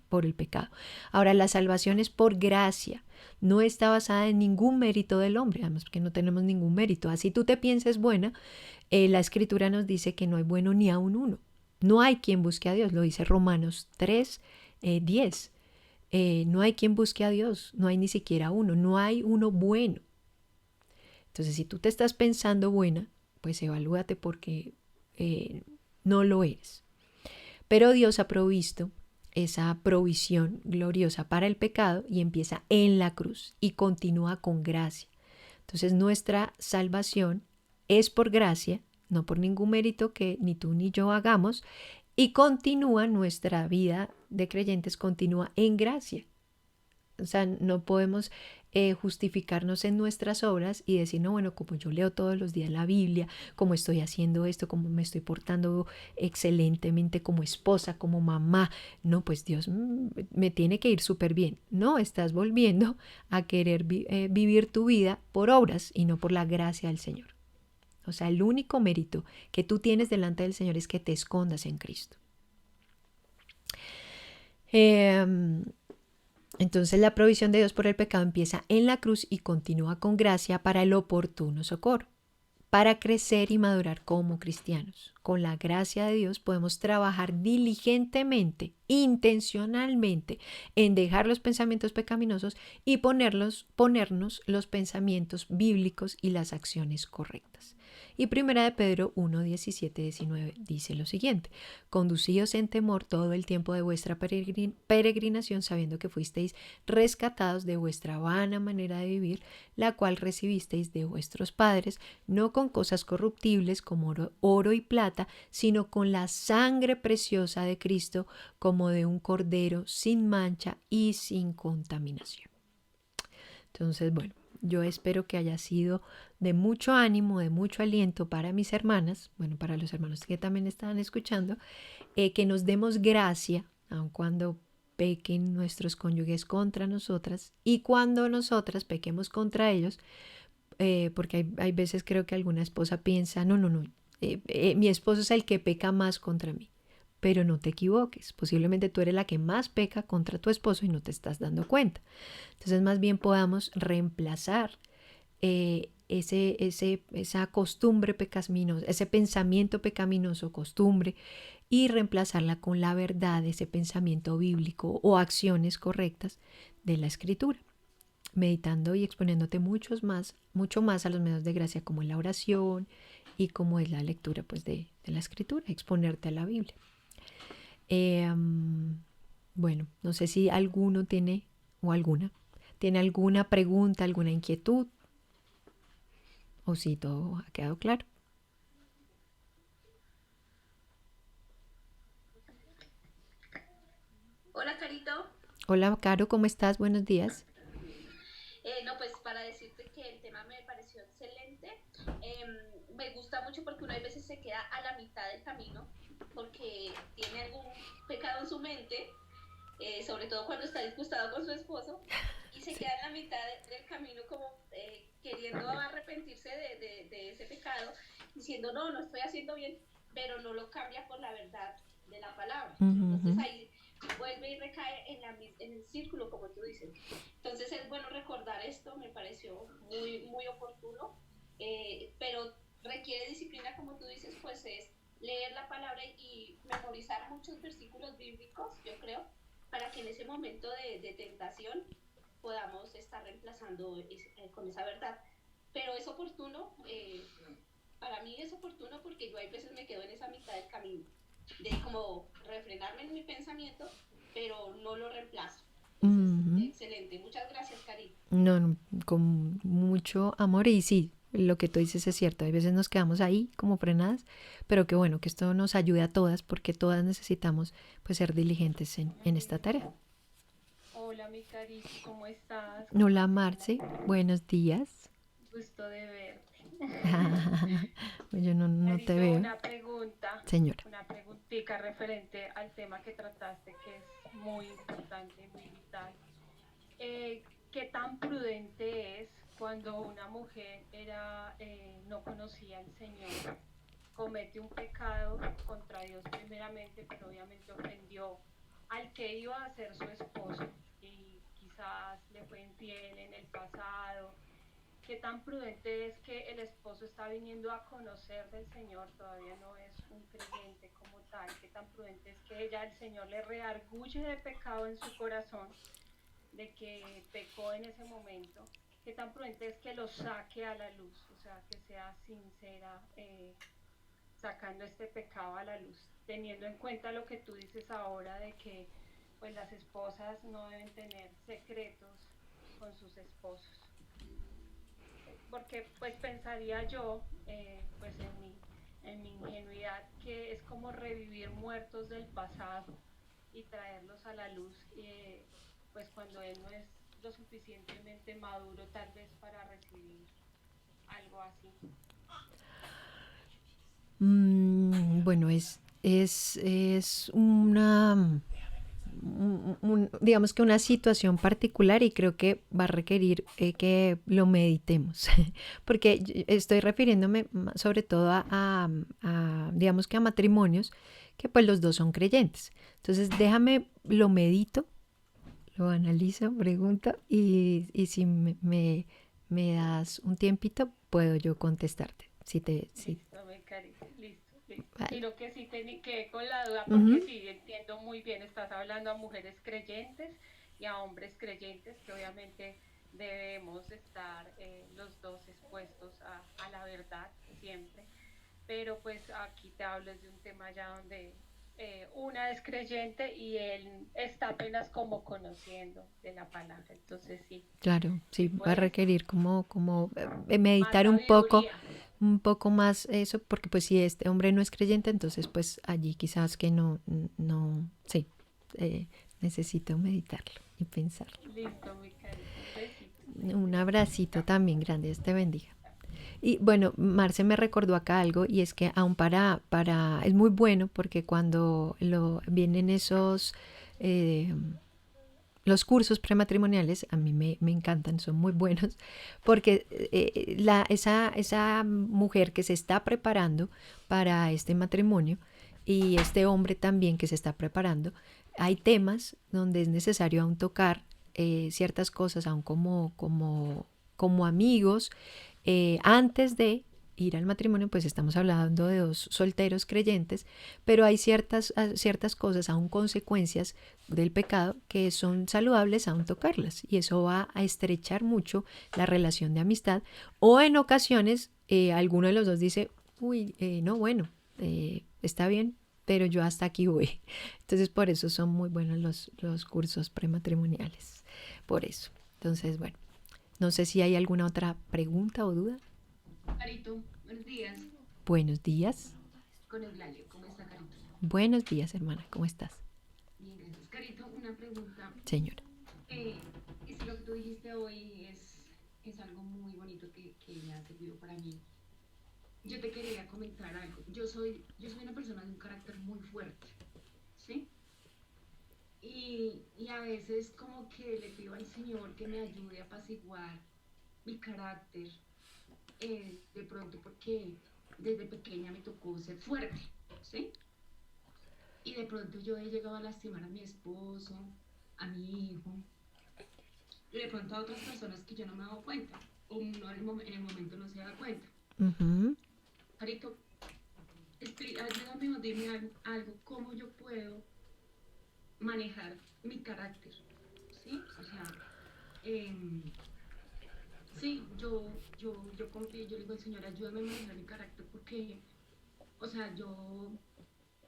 por el pecado. Ahora, la salvación es por gracia, no está basada en ningún mérito del hombre, además porque no tenemos ningún mérito. Así tú te pienses buena, la Escritura nos dice que no hay bueno ni aun uno. No hay quien busque a Dios, lo dice Romanos 3, 10. No hay quien busque a Dios, no hay ni siquiera uno, no hay uno bueno. Entonces, si tú te estás pensando buena, pues evalúate porque no lo eres. Pero Dios ha provisto esa provisión gloriosa para el pecado y empieza en la cruz y continúa con gracia. Entonces, nuestra salvación es por gracia, no por ningún mérito que ni tú ni yo hagamos, y continúa nuestra vida de creyentes, continúa en gracia. O sea, no podemos justificarnos en nuestras obras y decir, no, bueno, como yo leo todos los días la Biblia, como estoy haciendo esto, como me estoy portando excelentemente como esposa, como mamá, no, pues Dios me tiene que ir súper bien. No, estás volviendo a querer vivir tu vida por obras y no por la gracia del Señor. O sea, el único mérito que tú tienes delante del Señor es que te escondas en Cristo. Entonces la provisión de Dios por el pecado empieza en la cruz y continúa con gracia para el oportuno socorro, para crecer y madurar como cristianos. Con la gracia de Dios podemos trabajar diligentemente, intencionalmente, en dejar los pensamientos pecaminosos y ponernos los pensamientos bíblicos y las acciones correctas. Y 1 de Pedro 1, 17, 19 dice lo siguiente: conducíos en temor todo el tiempo de vuestra peregrinación, sabiendo que fuisteis rescatados de vuestra vana manera de vivir, la cual recibisteis de vuestros padres, no con cosas corruptibles como oro y plata, sino con la sangre preciosa de Cristo, como de un cordero sin mancha y sin contaminación. Entonces, bueno, yo espero que haya sido de mucho ánimo, de mucho aliento para mis hermanas, bueno, para los hermanos que también estaban escuchando, que nos demos gracia, aun cuando pequen nuestros cónyuges contra nosotras y cuando nosotras pequemos contra ellos, porque hay veces creo que alguna esposa piensa, no, mi esposo es el que peca más contra mí. Pero no te equivoques, posiblemente tú eres la que más peca contra tu esposo y no te estás dando cuenta. Entonces más bien podamos reemplazar esa costumbre pecaminosa, ese pensamiento pecaminoso, costumbre, y reemplazarla con la verdad, ese pensamiento bíblico o acciones correctas de la Escritura, meditando y exponiéndote mucho más a los medios de gracia como es la oración y como es la lectura pues, de la Escritura, exponerte a la Biblia. Bueno, no sé si alguno tiene alguna pregunta, alguna inquietud, o si todo ha quedado claro. Hola, Carito. Hola, Caro, ¿cómo estás? Buenos días. No, pues para decirte que el tema me pareció excelente. Me gusta mucho porque uno a veces se queda a la mitad del camino porque tiene algún pecado en su mente, sobre todo cuando está disgustado con su esposo, y se queda en la mitad del camino como queriendo arrepentirse de ese pecado, diciendo no estoy haciendo bien, pero no lo cambia por la verdad de la palabra. Entonces ahí vuelve y recae en el círculo, como tú dices. Entonces es bueno recordar esto, me pareció muy, muy oportuno, pero requiere disciplina, como tú dices, pues es leer la palabra y memorizar muchos versículos bíblicos, yo creo, para que en ese momento de tentación podamos estar reemplazando con esa verdad. Pero es oportuno, para mí es oportuno porque yo hay veces me quedo en esa mitad del camino, de como refrenarme en mi pensamiento, pero no lo reemplazo. Entonces, excelente. Muchas gracias, Cari. No, con mucho amor y sí, lo que tú dices es cierto. Hay veces nos quedamos ahí como frenadas, pero qué bueno que esto nos ayude a todas porque todas necesitamos pues ser diligentes en esta tarea. Hola, mi Cari, ¿cómo estás? Hola, Marce. Buenos días. Gusto de verte. Yo no te veo. Una pregunta, señora. Una preguntita referente al tema que trataste, que es muy importante, muy vital. ¿Qué tan prudente es cuando una mujer no conocía al Señor, comete un pecado contra Dios primeramente, pero obviamente ofendió al que iba a ser su esposo y quizás le fue infiel en el pasado. ¿Qué tan prudente es que el esposo está viniendo a conocer del Señor, todavía no es un creyente como tal? ¿Qué tan prudente es que ella, el Señor le redarguye de pecado en su corazón, de que pecó en ese momento? ¿Qué tan prudente es que lo saque a la luz? O sea, que sea sincera, sacando este pecado a la luz, teniendo en cuenta lo que tú dices ahora de que pues las esposas no deben tener secretos con sus esposos. Porque pues pensaría yo, pues en mi ingenuidad, que es como revivir muertos del pasado y traerlos a la luz, pues cuando él no es lo suficientemente maduro tal vez para recibir algo así. Bueno, es una, digamos que una situación particular y creo que va a requerir que lo meditemos, porque estoy refiriéndome sobre todo digamos que a matrimonios que pues los dos son creyentes. Entonces déjame, lo medito, lo analizo, pregunto y si me das un tiempito, puedo yo contestarte. Listo, mi carita, listo. Vale. Sino que sí quedé con la duda, Ujú. porque sí entiendo muy bien, estás hablando a mujeres creyentes y a hombres creyentes, que obviamente debemos estar los dos expuestos a la verdad siempre. Pero pues aquí te hablo de un tema ya donde una es creyente y él está apenas como conociendo de la palabra. Entonces sí, Claro, sí sí, va a puedes, requerir como más meditar sabiduría. un poco más eso, porque pues si este hombre no es creyente, entonces pues allí quizás que no, sí, eh, necesito meditarlo y pensarlo. Listo, mi carita, un besito. Un abracito también grande, Dios te bendiga. Y bueno, Marce me recordó acá algo y es que aún es muy bueno porque cuando vienen eh, los cursos prematrimoniales, a mí me encantan, son muy buenos, porque esa mujer que se está preparando para este matrimonio y este hombre también que se está preparando, hay temas donde es necesario aún tocar ciertas cosas, aún como amigos, antes de ir al matrimonio, pues estamos hablando de dos solteros creyentes, pero hay ciertas cosas, aún consecuencias del pecado, que son saludables aún tocarlas, y eso va a estrechar mucho la relación de amistad, o en ocasiones alguno de los dos dice, uy, no, bueno, está bien, pero yo hasta aquí voy. Entonces por eso son muy buenos los cursos prematrimoniales, por eso. Entonces, bueno, no sé si hay alguna otra pregunta o duda. Carito, buenos días. Buenos días. Con Eulalio, ¿cómo está Carito? Buenos días, hermana. ¿Cómo estás? Bien, gracias. Carito, una pregunta. Señora. Es lo que tú dijiste hoy es algo muy bonito que me ha servido para mí. Yo te quería comentar algo. Yo soy una persona de un carácter muy fuerte, ¿sí? Y a veces como que le pido al Señor que me ayude a apaciguar mi carácter, de pronto porque desde pequeña me tocó ser fuerte, ¿sí? Y de pronto yo he llegado a lastimar a mi esposo, a mi hijo, y de pronto a otras personas que yo no me he dado cuenta, o uno en el momento no se da cuenta. Uh-huh. Carito, ayúdame a dime algo, cómo yo puedo manejar mi carácter, ¿sí? O sea, sí, yo confío, yo le digo al Señor, ayúdame a manejar mi carácter porque, o sea, yo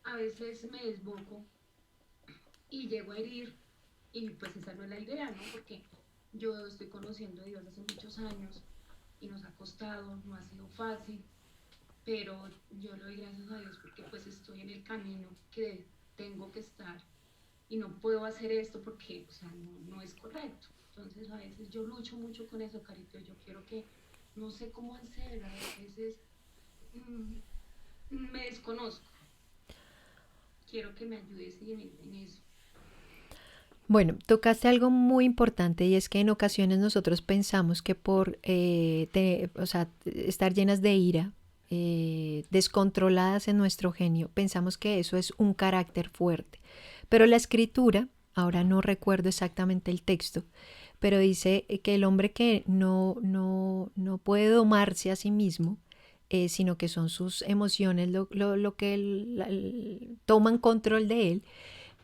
a veces me desboco y llego a herir y pues esa no es la idea, ¿no? Porque yo estoy conociendo a Dios hace muchos años y nos ha costado, no ha sido fácil, pero yo le doy gracias a Dios porque pues estoy en el camino que tengo que estar y no puedo hacer esto porque, o sea, no es correcto. Entonces a veces yo lucho mucho con eso, Carito, yo quiero que, no sé cómo hacer, a veces me desconozco. Quiero que me ayudes en eso. Bueno, tocaste algo muy importante y es que en ocasiones nosotros pensamos que por o sea, estar llenas de ira, descontroladas en nuestro genio, pensamos que eso es un carácter fuerte. Pero la escritura, ahora no recuerdo exactamente el texto, pero dice que el hombre que no puede domarse a sí mismo, sino que son sus emociones lo que toman control de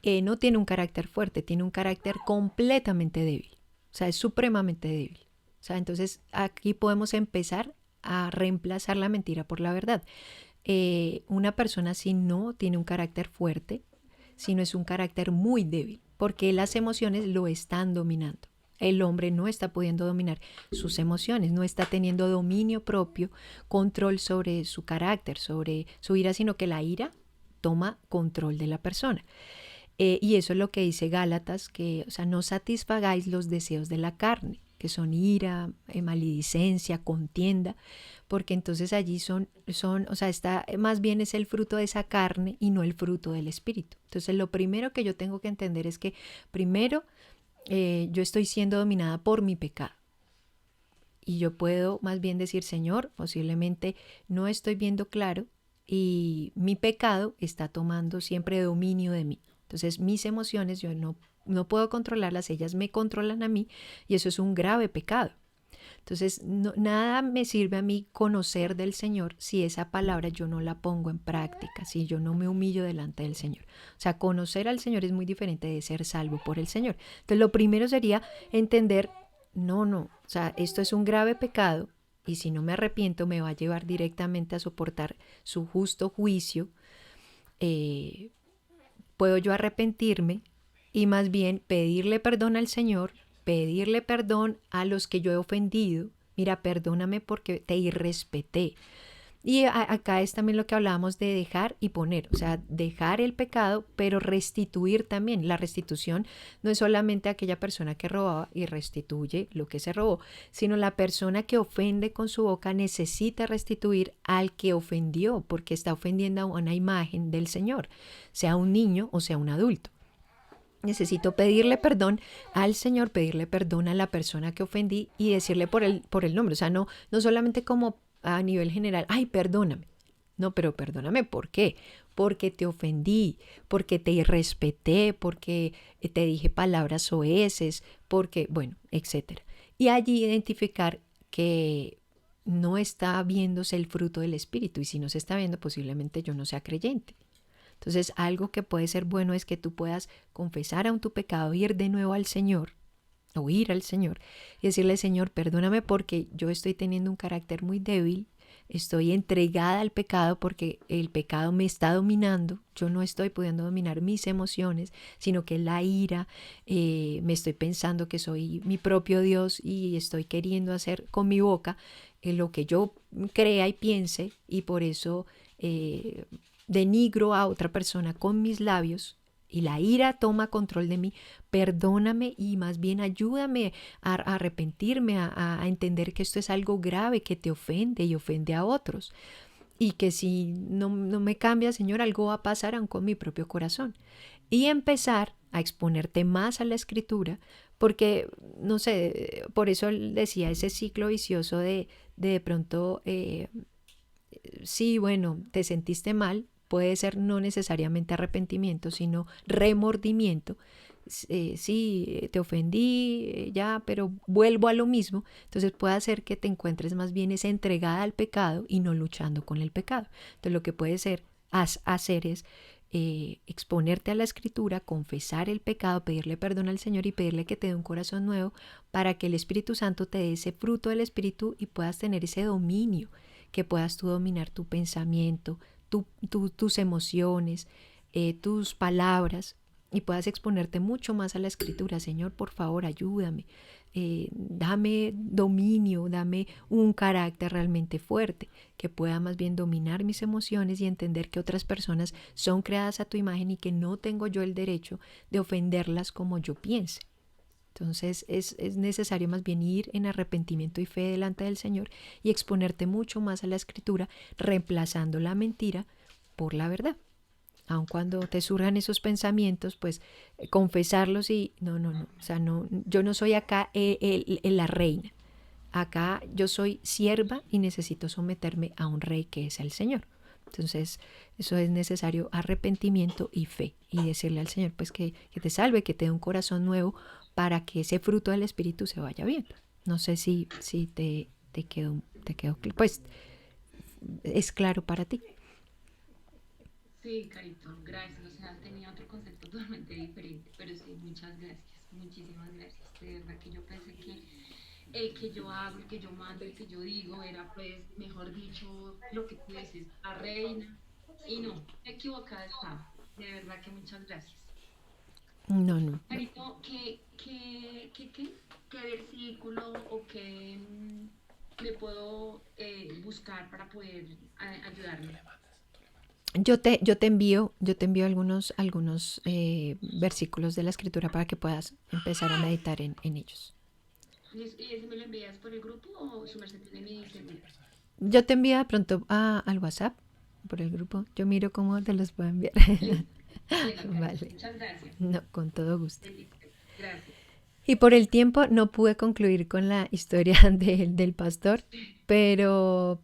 él, no tiene un carácter fuerte, tiene un carácter completamente débil, o sea, es supremamente débil. O sea, entonces aquí podemos empezar a reemplazar la mentira por la verdad. Una persona si no tiene un carácter fuerte, sino es un carácter muy débil, porque las emociones lo están dominando. El hombre no está pudiendo dominar sus emociones, no está teniendo dominio propio, control sobre su carácter, sobre su ira, sino que la ira toma control de la persona. Y eso es lo que dice Gálatas, que, o sea, no satisfagáis los deseos de la carne, que son ira, maledicencia, contienda, porque entonces allí o sea, más bien es el fruto de esa carne y no el fruto del espíritu. Entonces lo primero que yo tengo que entender es que primero yo estoy siendo dominada por mi pecado. Y yo puedo más bien decir, Señor, posiblemente no estoy viendo claro y mi pecado está tomando siempre dominio de mí. Entonces mis emociones yo no puedo controlarlas, ellas me controlan a mí y eso es un grave pecado. Entonces nada me sirve a mí conocer del Señor si esa palabra yo no la pongo en práctica, si yo no me humillo delante del Señor. O sea, conocer al Señor es muy diferente de ser salvo por el Señor. Entonces lo primero sería entender, o sea, esto es un grave pecado y si no me arrepiento me va a llevar directamente a soportar su justo juicio. Puedo yo arrepentirme y más bien pedirle perdón al Señor, pedirle perdón a los que yo he ofendido. Mira, perdóname porque te irrespeté. Y acá es también lo que hablábamos de dejar y poner, o sea, dejar el pecado, pero restituir también. La restitución no es solamente aquella persona que robaba y restituye lo que se robó, sino la persona que ofende con su boca necesita restituir al que ofendió, porque está ofendiendo a una imagen del Señor, sea un niño o sea un adulto. Necesito pedirle perdón al Señor, pedirle perdón a la persona que ofendí y decirle por el nombre. O sea, no solamente como a nivel general, ay, perdóname. No, pero perdóname, ¿por qué? Porque te ofendí, porque te irrespeté, porque te dije palabras soeces, porque, bueno, etcétera. Y allí identificar que no está viéndose el fruto del Espíritu y si no se está viendo, posiblemente yo no sea creyente. Entonces, algo que puede ser bueno es que tú puedas confesar aún tu pecado, ir de nuevo al Señor, o ir al Señor y decirle, Señor, perdóname porque yo estoy teniendo un carácter muy débil, estoy entregada al pecado porque el pecado me está dominando, yo no estoy pudiendo dominar mis emociones, sino que la ira, me estoy pensando que soy mi propio Dios y estoy queriendo hacer con mi boca lo que yo crea y piense y por eso denigro a otra persona con mis labios y la ira toma control de mí. Perdóname y más bien ayúdame a arrepentirme, a entender que esto es algo grave que te ofende y ofende a otros y que si no me cambia, Señor, algo va a pasar aún con mi propio corazón y empezar a exponerte más a la Escritura porque, no sé, por eso decía ese ciclo vicioso de pronto sí, bueno, te sentiste mal, puede ser no necesariamente arrepentimiento, sino remordimiento. Sí, te ofendí, ya, pero vuelvo a lo mismo. Entonces puede hacer que te encuentres más bien es entregada al pecado y no luchando con el pecado. Entonces lo que puede ser hacer es exponerte a la Escritura, confesar el pecado, pedirle perdón al Señor y pedirle que te dé un corazón nuevo para que el Espíritu Santo te dé ese fruto del Espíritu y puedas tener ese dominio, que puedas tú dominar tu pensamiento, tus emociones, tus palabras y puedas exponerte mucho más a la Escritura. Señor, por favor, ayúdame, dame dominio, dame un carácter realmente fuerte, que pueda más bien dominar mis emociones y entender que otras personas son creadas a tu imagen y que no tengo yo el derecho de ofenderlas como yo piense. Entonces es necesario más bien ir en arrepentimiento y fe delante del Señor y exponerte mucho más a la Escritura, reemplazando la mentira por la verdad. Aun cuando te surjan esos pensamientos, pues confesarlos y no. O sea, no, yo no soy acá la reina. Acá yo soy sierva y necesito someterme a un rey que es el Señor. Entonces, eso es necesario arrepentimiento y fe. Y decirle al Señor, pues, que te salve, que te dé un corazón nuevo para que ese fruto del Espíritu se vaya viendo. No sé si te quedó, pues, es claro para ti. Sí, Carito, gracias. O sea, tenía otro concepto totalmente diferente, pero sí, muchas gracias, muchísimas gracias. De verdad que yo pensé que el que yo hago, el que yo mando, el que yo digo era, pues, mejor dicho, lo que tú dices, la reina. Y no, equivocada estaba. De verdad que muchas gracias. No. Carito, ¿qué versículo o qué me puedo buscar para poder ayudarme? Yo te envío algunos versículos de la Escritura para que puedas empezar a meditar en ellos. ¿Y ese me lo envías por el grupo o su merced tiene mi celular? Yo te envío de pronto al WhatsApp por el grupo. Yo miro cómo te los puedo enviar. Vale. Muchas gracias. No, con todo gusto. Gracias. Y por el tiempo no pude concluir con la historia del pastor, pero